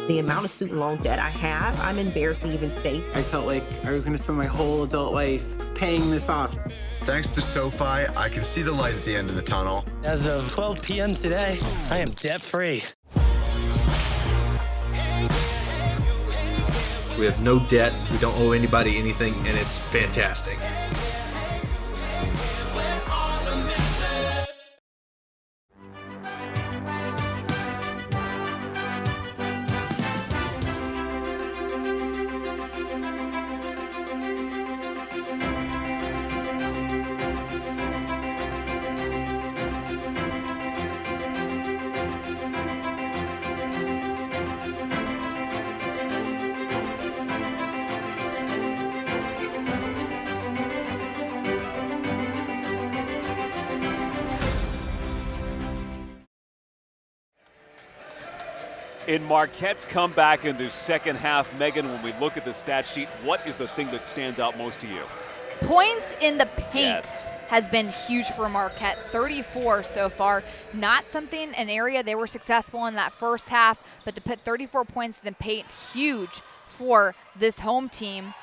The amount of student loan debt I have, I'm embarrassed to even say. I felt like I was going to spend my whole adult life paying this off. Thanks to SoFi, I can see the light at the end of the tunnel. As of 12 p.m. today, I am debt-free. We have no debt, we don't owe anybody anything, and it's fantastic. In Marquette's comeback in the second half, Megan, when we look at the stat sheet, what is the thing that stands out most to you? Points in the paint Yes. has been huge for Marquette, 34 so far. Not something, an area they were successful in that first half, but to put 34 points in the paint, huge for this home team.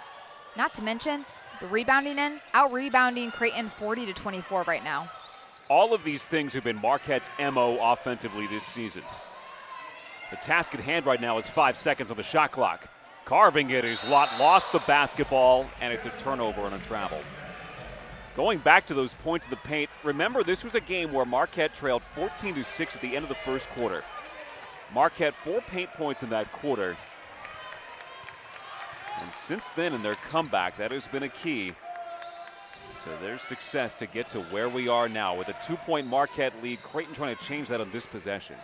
Not to mention the rebounding out-rebounding Creighton 40-24 right now. All of these things have been Marquette's MO offensively this season. The task at hand right now is 5 seconds on the shot clock. Carving it is Lott, lost the basketball, and it's a turnover and a travel. Going back to those points in the paint, remember this was a game where Marquette trailed 14-6 at the end of the first quarter. Marquette 4 paint points in that quarter. And since then, in their comeback, that has been a key to their success to get to where we are now with a 2-point Marquette lead. Creighton trying to change that on this possession.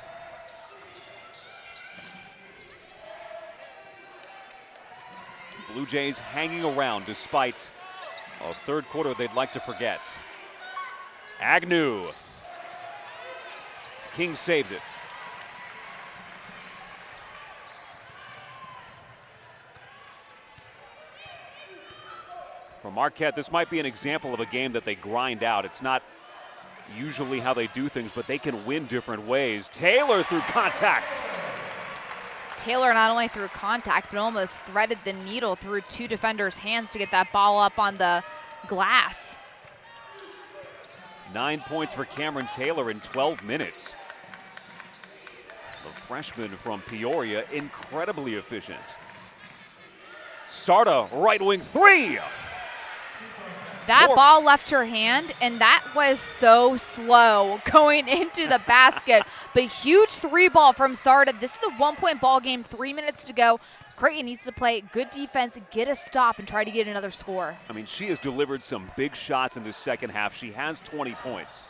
Blue Jays hanging around despite a third quarter they'd like to forget. Agnew. King saves it. For Marquette, this might be an example of a game that they grind out. It's not usually how they do things, but they can win different ways. Taylor through contact. Taylor not only through contact, but almost threaded the needle through 2 defenders' hands to get that ball up on the glass. 9 points for Cameron Taylor in 12 minutes. The freshman from Peoria, incredibly efficient. Sarda, right wing 3. That ball left her hand, and that was so slow going into the basket. But huge 3-ball from Sarda. This is a 1-point ball game, 3 minutes to go. Creighton needs to play good defense, get a stop, and try to get another score. I mean, she has delivered some big shots in the second half. She has 20 points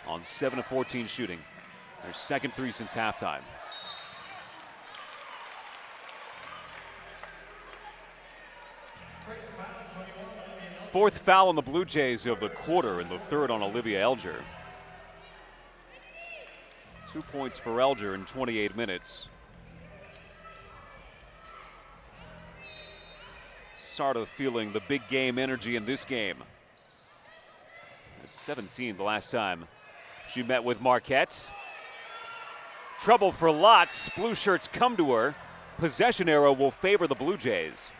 on 7 of 14 shooting. Her second 3 since halftime. Fourth foul on the Blue Jays of the quarter, and the third on Olivia Elder. 2 points for Elder in 28 minutes. Sarda feeling the big game energy in this game. It's 17 the last time she met with Marquette. Trouble for Lotz. Blue shirts come to her. Possession arrow will favor the Blue Jays.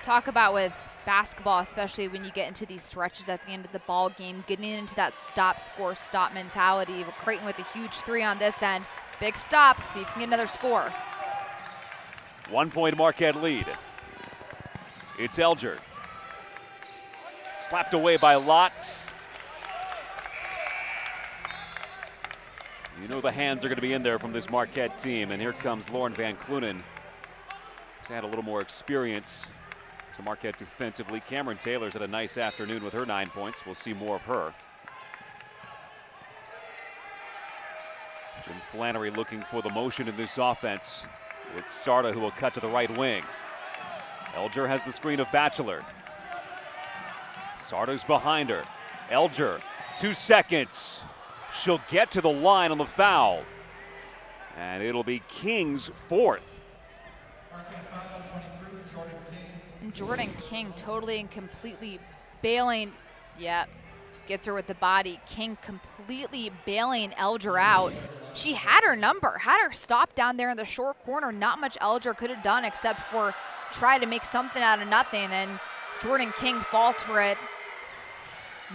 Talk about with basketball, especially when you get into these stretches at the end of the ball game, getting into that stop, score, stop mentality. Creighton with a huge 3 on this end. Big stop, see if you can get another score. 1 point Marquette lead. It's Elder. Slapped away by Lotz. You know the hands are going to be in there from this Marquette team, and here comes Lauren Van Cloonan to add a little more experience to Marquette defensively. Cameron Taylor's had a nice afternoon with her 9 points. We'll see more of her. Jim Flannery looking for the motion in this offense. It's Sarda who will cut to the right wing. Elder has the screen of Batchelor. Sarda's behind her. Elder, 2 seconds. She'll get to the line on the foul. And it'll be King's 4th. And Jordan King totally and completely bailing. Yep, gets her with the body. King completely bailing Elder out. She had her number, had her stop down there in the short corner. Not much Elder could have done except for try to make something out of nothing, and Jordan King falls for it.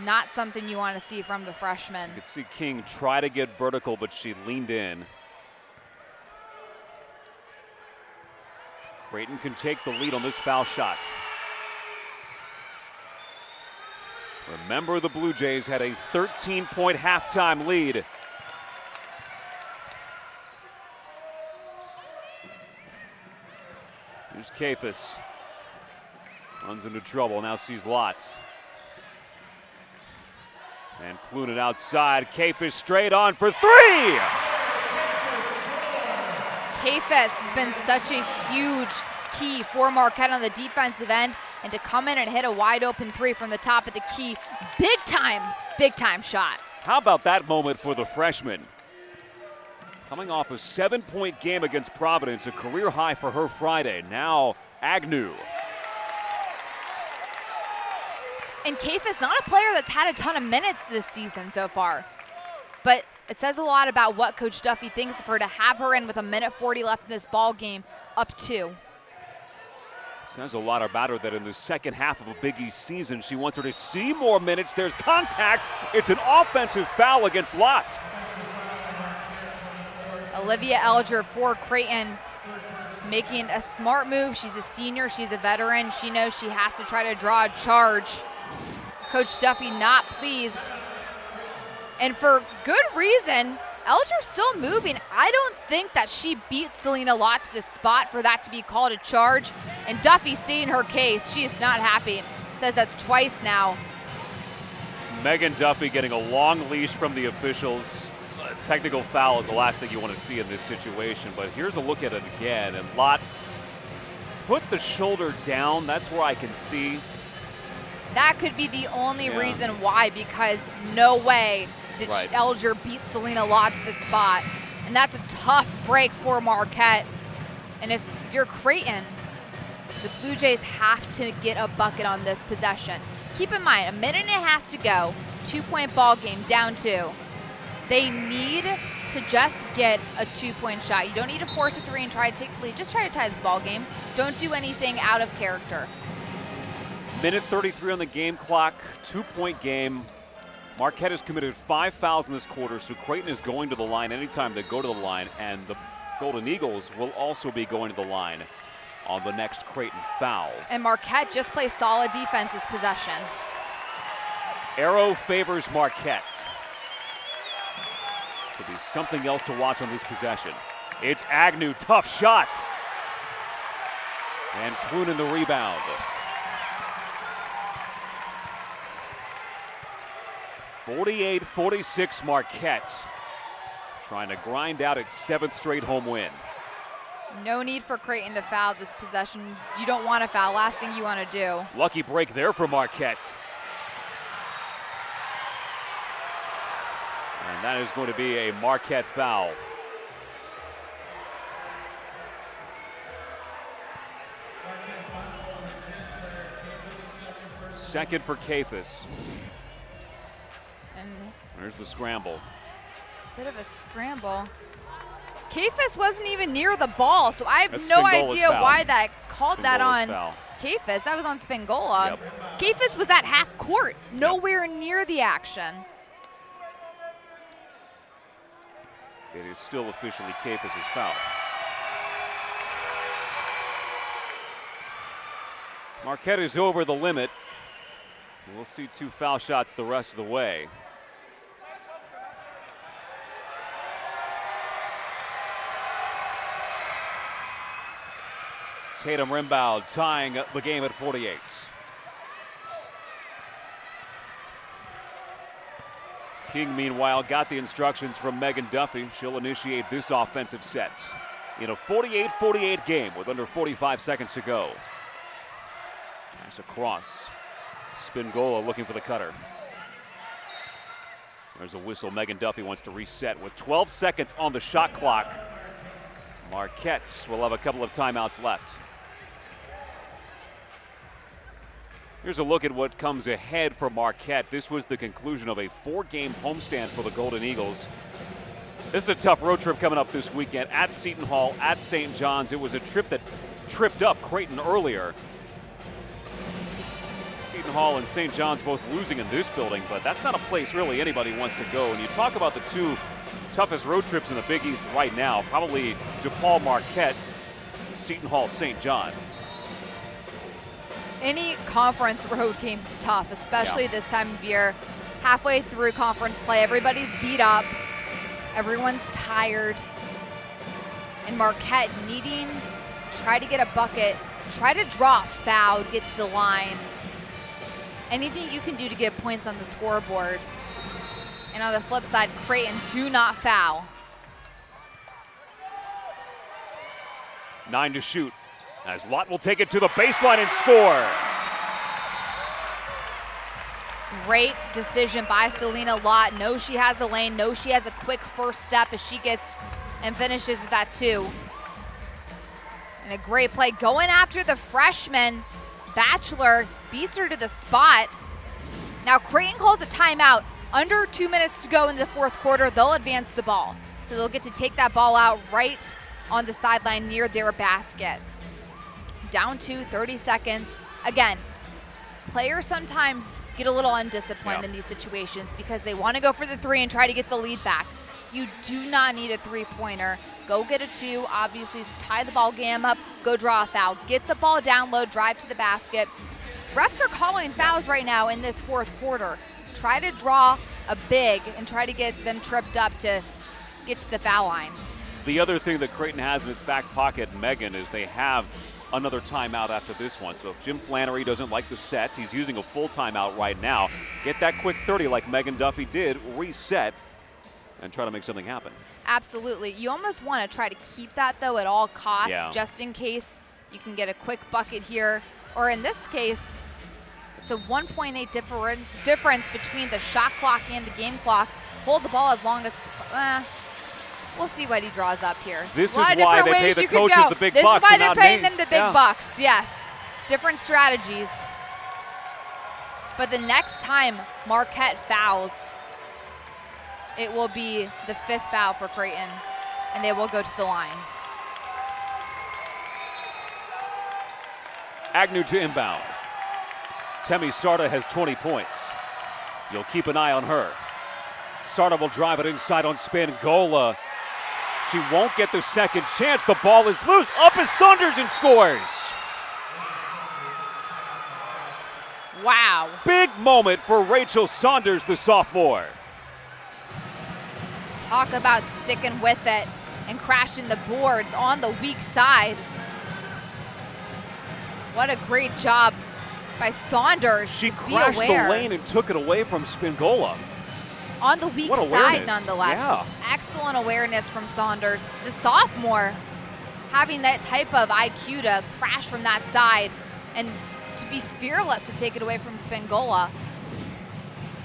Not something you want to see from the freshman. You could see King try to get vertical, but she leaned in. Creighton can take the lead on this foul shot. Remember, the Blue Jays had a 13-point halftime lead. Here's Kafis. Runs into trouble, now sees Lotz. And Cloonan outside. Kafis straight on for 3! Kafis has been such a huge key for Marquette on the defensive end, and to come in and hit a wide open 3 from the top of the key, big time shot. How about that moment for the freshman? Coming off a 7-point game against Providence, a career high for her Friday. Now Agnew. And Kafis not a player that's had a ton of minutes this season so far, but it says a lot about what Coach Duffy thinks of her to have her in with a minute 40 left in this ball game, up 2. Says a lot about her that in the second half of a Big East season, she wants her to see more minutes. There's contact. It's an offensive foul against Lotz. Olivia Elder for Creighton, making a smart move. She's a senior, she's a veteran. She knows she has to try to draw a charge. Coach Duffy not pleased. And for good reason. Elder's still moving. I don't think that she beat Selena Lott to the spot for that to be called a charge. And Duffy stating her case. She is not happy. Says that's twice now. Megan Duffy getting a long leash from the officials. A technical foul is the last thing you want to see in this situation. But here's a look at it again. And Lott put the shoulder down. That's where I can see. That could be the only reason why, because no way did Elder beat Selena Lott to the spot. And that's a tough break for Marquette. And if you're Creighton, the Blue Jays have to get a bucket on this possession. Keep in mind, 1.5 minutes to go, 2-point ball game, down 2. They need to just get a 2-point shot. You don't need to force a 3 and try to take the lead. Just try to tie this ball game. Don't do anything out of character. Minute 33 on the game clock, 2-point game. Marquette has committed 5 fouls in this quarter, so Creighton is going to the line anytime they go to the line, and the Golden Eagles will also be going to the line on the next Creighton foul. And Marquette just plays solid defense this possession. Arrow favors Marquette. Could be something else to watch on this possession. It's Agnew, tough shot. And Cloonan the rebound. 48-46 Marquette. Trying to grind out its 7th straight home win. No need for Creighton to foul this possession. You don't want to foul. Last thing you want to do. Lucky break there for Marquette. And that is going to be a Marquette foul. Second for Cephas. And there's the scramble. Bit of a scramble. Cephas wasn't even near the ball, so I have no idea why that called that on Cephas. That was on Spingola. Yep. Cephas was at half court, nowhere near the action. It is still officially Cephas' foul. Marquette is over the limit. We'll see 2 foul shots the rest of the way. Tatum Rimbaud tying the game at 48. King, meanwhile, got the instructions from Megan Duffy. She'll initiate this offensive set in a 48-48 game with under 45 seconds to go. Pass across. Spingola looking for the cutter. There's a whistle. Megan Duffy wants to reset with 12 seconds on the shot clock. Marquette will have a couple of timeouts left. Here's a look at what comes ahead for Marquette. This was the conclusion of a 4-game homestand for the Golden Eagles. This is a tough road trip coming up this weekend at Seton Hall, at St. John's. It was a trip that tripped up Creighton earlier. Seton Hall and St. John's both losing in this building, but that's not a place really anybody wants to go. And you talk about the 2 toughest road trips in the Big East right now, probably DePaul, Marquette, Seton Hall, St. John's. Any conference road game is tough, especially this time of year. Halfway through conference play, everybody's beat up. Everyone's tired. And Marquette needing to try to get a bucket, try to draw a foul, get to the line. Anything you can do to get points on the scoreboard. And on the flip side, Creighton, do not foul. 9 to shoot. As Lott will take it to the baseline and score. Great decision by Selena Lott. Knows she has a lane, knows she has a quick first step as she gets and finishes with that 2. And a great play going after the freshman. Batchelor beats her to the spot. Now Creighton calls a timeout. Under 2 minutes to go in the 4th quarter, they'll advance the ball. So they'll get to take that ball out right on the sideline near their basket. Down to 30 seconds. Again, players sometimes get a little undisciplined in these situations because they want to go for the 3 and try to get the lead back. You do not need a 3-pointer. Go get a 2, obviously tie the ball game up, go draw a foul. Get the ball down low, drive to the basket. refs are calling fouls right now in this fourth quarter. Try to draw a big and try to get them tripped up to get to the foul line. The other thing that Creighton has in its back pocket, Megan, is they have another timeout after this one. So if Jim Flannery doesn't like the set, he's using a full timeout right now. Get that quick 30 like Megan Duffy did, reset, and try to make something happen. Absolutely. You almost want to try to keep that, though, at all costs, Yeah. just in case you can get a quick bucket here. Or in this case, it's a 1.8 difference between the shot clock and the game clock. Hold the ball as long as we'll see what he draws up here. This is why they pay the coaches the big this bucks. This is why and they're not paying me. them the big bucks, yes. Different strategies. But the next time Marquette fouls, it will be the 5th foul for Creighton, and they will go to the line. Agnew to inbound. Temi Sarda has 20 points. You'll keep an eye on her. Sarda will drive it inside on Spangola. She won't get the second chance. The ball is loose. Up is Saunders and scores. Wow. Big moment for Rachel Saunders, the sophomore. Talk about sticking with it and crashing the boards on the weak side. What a great job by Saunders. She to crashed be the aware. lane and took it away from Spingola. On the weak What side, awareness. nonetheless. Yeah. Excellent awareness from Saunders. The sophomore having that type of IQ to crash from that side and to be fearless to take it away from Spingola.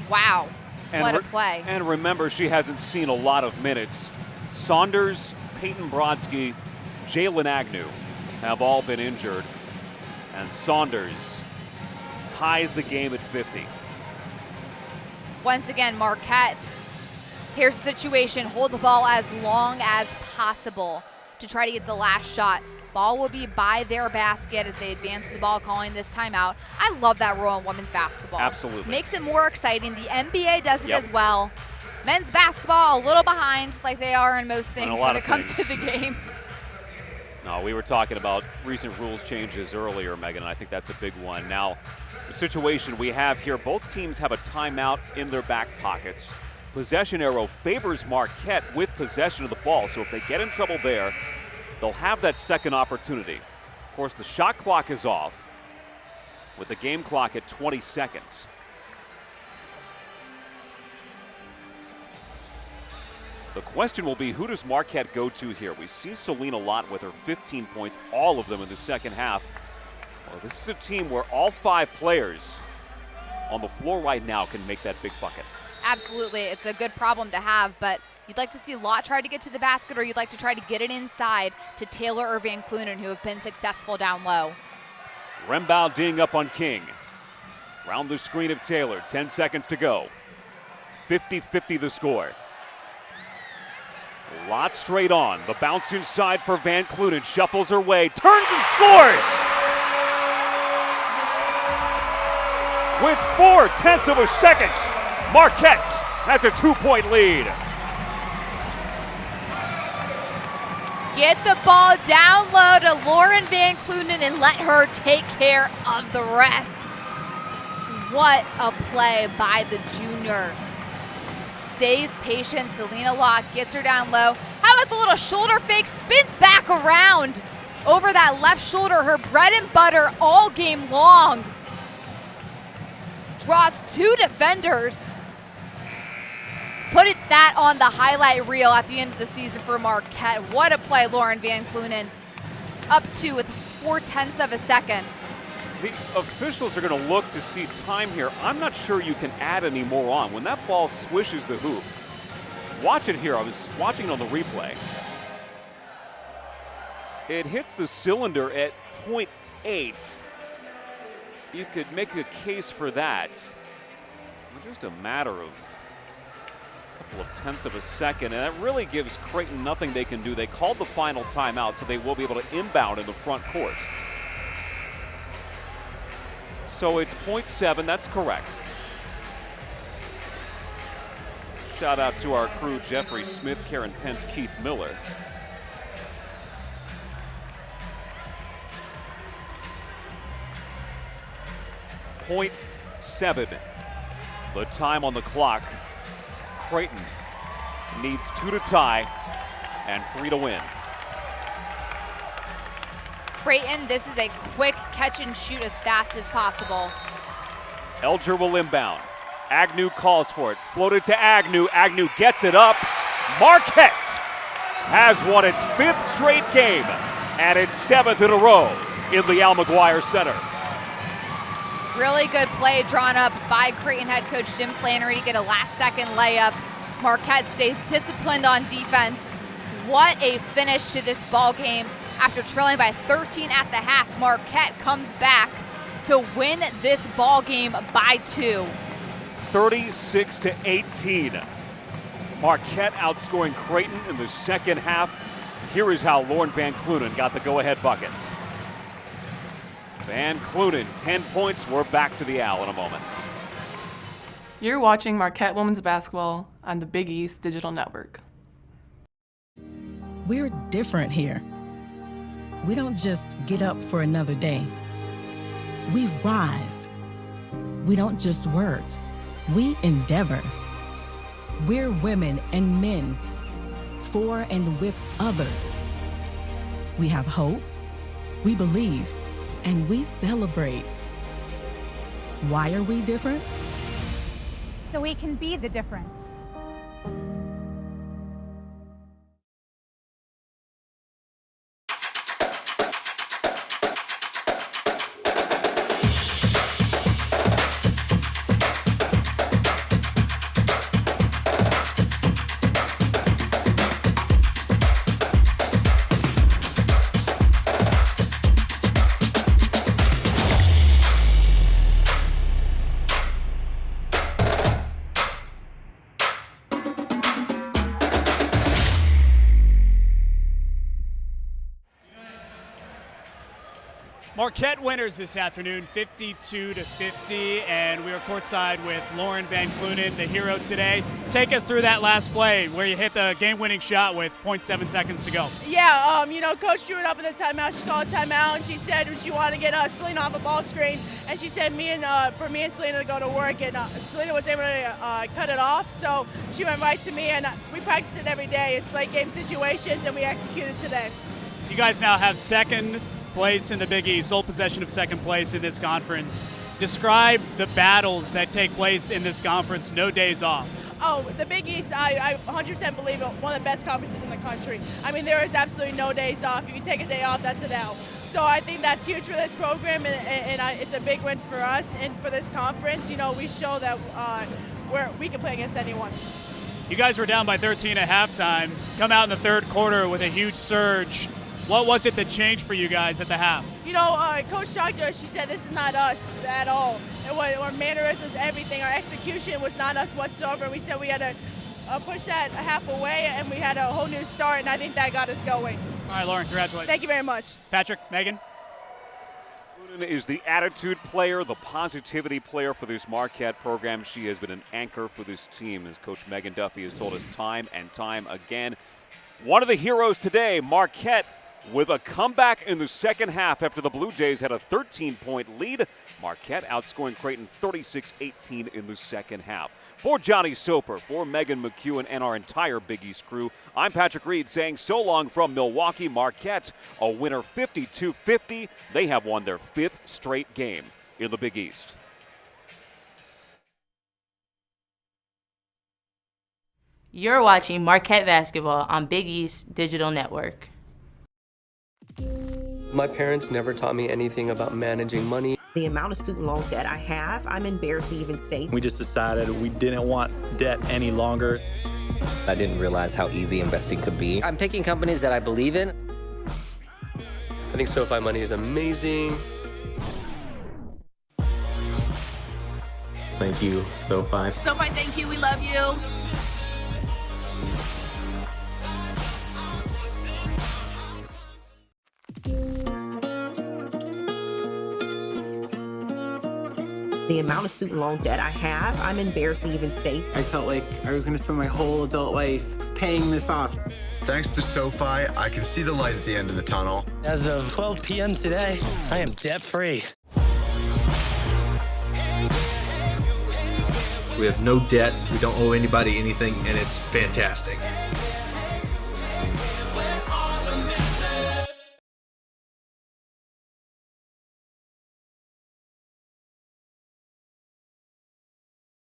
Wow. What a play. And remember, she hasn't seen a lot of minutes. Saunders, Peyton Brodsky, Jalen Agnew have all been injured. And Saunders ties the game at 50. Once again, Marquette, here's the situation. Hold the ball as long as possible to try to get the last shot. Ball will be by their basket as they advance the ball, calling this timeout. I love that rule in women's basketball. Absolutely. Makes it more exciting. The NBA does it as well. Men's basketball a little behind, like they are in most things when it comes to the game. No, we were talking about recent rules changes earlier, Megan, and I think that's a big one. Now, the situation we have here, both teams have a timeout in their back pockets. Possession arrow favors Marquette with possession of the ball, so if they get in trouble there, they'll have that second opportunity. Of course, the shot clock is off with the game clock at 20 seconds. The question will be, who does Marquette go to here? We see Selena Lott with her 15 points, all of them in the second half. Well, this is a team where all 5 players on the floor right now can make that big bucket. Absolutely. It's a good problem to have, but you'd like to see Lott try to get to the basket, or you'd like to try to get it inside to Taylor or Van Cloonan, who have been successful down low. Rembow ding up on King. Round the screen of Taylor, 10 seconds to go. 50-50 the score. Lott straight on. The bounce inside for Van Cloonan. Shuffles her way, turns and scores! With 0.4 of a second, Marquette has a 2-point lead. Get the ball down low to Lauren Van Cloonan and let her take care of the rest. What a play by the junior. Stays patient. Selena Lott gets her down low. How about the little shoulder fake? Spins back around over that left shoulder. Her bread and butter all game long. Draws 2 defenders. Put that on the highlight reel at the end of the season for Marquette. What a play, Lauren Van Cloonan. Up 2 with 0.4 of a second. The officials are going to look to see time here. I'm not sure you can add any more on. When that ball swishes the hoop, watch it here. I was watching it on the replay. It hits the cylinder at 0.8. You could make a case for that. Just a matter of a couple of tenths of a second, and that really gives Creighton nothing they can do. They called the final timeout, so they will be able to inbound in the front court. So it's 0.7, that's correct. Shout out to our crew, Jeffrey Smith, Karen Pence, Keith Miller. .7 the time on the clock. Creighton needs 2 to tie and 3 to win. Creighton, this is a quick catch and shoot as fast as possible. Elder will inbound. Agnew calls for it. Floated to Agnew. Agnew gets it up. Marquette has won its 5th straight game and its 7th in a row in the Al McGuire Center. Really good play drawn up by Creighton head coach Jim Flannery to get a last-second layup. Marquette stays disciplined on defense. What a finish to this ball game. After trailing by 13 at the half, Marquette comes back to win this ball game by 2. 36-18. Marquette outscoring Creighton in the second half. Here is how Lauren Van Cloonan got the go-ahead buckets. Van Cloonan, 10 points. We're back to the Al in a moment. You're watching Marquette Women's Basketball on the Big East Digital Network. We're different here. We don't just get up for another day. We rise. We don't just work. We endeavor. We're women and men, for and with others. We have hope, we believe, and we celebrate. Why are we different? So we can be the difference. Marquette winners this afternoon, 52-50, and we are courtside with Lauren Van Cloonan, the hero today. Take us through that last play where you hit the game-winning shot with 0.7 seconds to go. Yeah, Coach drew it up in the timeout. She called a timeout, and she said she wanted to get Selena off a ball screen, and she said for me and Selena to go to work, and Selena was able to cut it off, so she went right to me, and we practice it every day. It's late game situations, and we executed today. You guys now have second place in the Big East, sole possession of second place in this conference. Describe the battles that take place in this conference, no days off. Oh, the Big East, I 100% believe one of the best conferences in the country. I mean, there is absolutely no days off. If you take a day off, that's an L. So I think that's huge for this program, and it's a big win for us. And for this conference, we show that we can play against anyone. You guys were down by 13 at halftime, come out in the third quarter with a huge surge. What was it that changed for you guys at the half? Coach talked to us. She said this is not us at all. It was our mannerisms, everything. Our execution was not us whatsoever. We said we had to push that half away, and we had a whole new start, and I think that got us going. All right, Lauren, congratulations. Thank you very much. Patrick, Megan? Cloonan is the attitude player, the positivity player for this Marquette program. She has been an anchor for this team, as Coach Megan Duffy has told us time and time again. One of the heroes today, Marquette, with a comeback in the second half after the Blue Jays had a 13-point lead. Marquette outscoring Creighton 36-18 in the second half. For Johnny Soper, for Megan McEwen, and our entire Big East crew, I'm Patrick Reed saying so long from Milwaukee. Marquette, a winner 52-50. They have won their 5th straight game in the Big East. You're watching Marquette Basketball on Big East Digital Network. My parents never taught me anything about managing money. The amount of student loan debt I have, I'm embarrassed to even say. We just decided we didn't want debt any longer. I didn't realize how easy investing could be. I'm picking companies that I believe in. I think SoFi Money is amazing. Thank you, SoFi. SoFi, thank you. We love you. The amount of student loan debt I have, I'm embarrassed to even say. I felt like I was going to spend my whole adult life paying this off. Thanks to SoFi, I can see the light at the end of the tunnel. As of 12 p.m. today, I am debt-free. We have no debt. We don't owe anybody anything, and it's fantastic.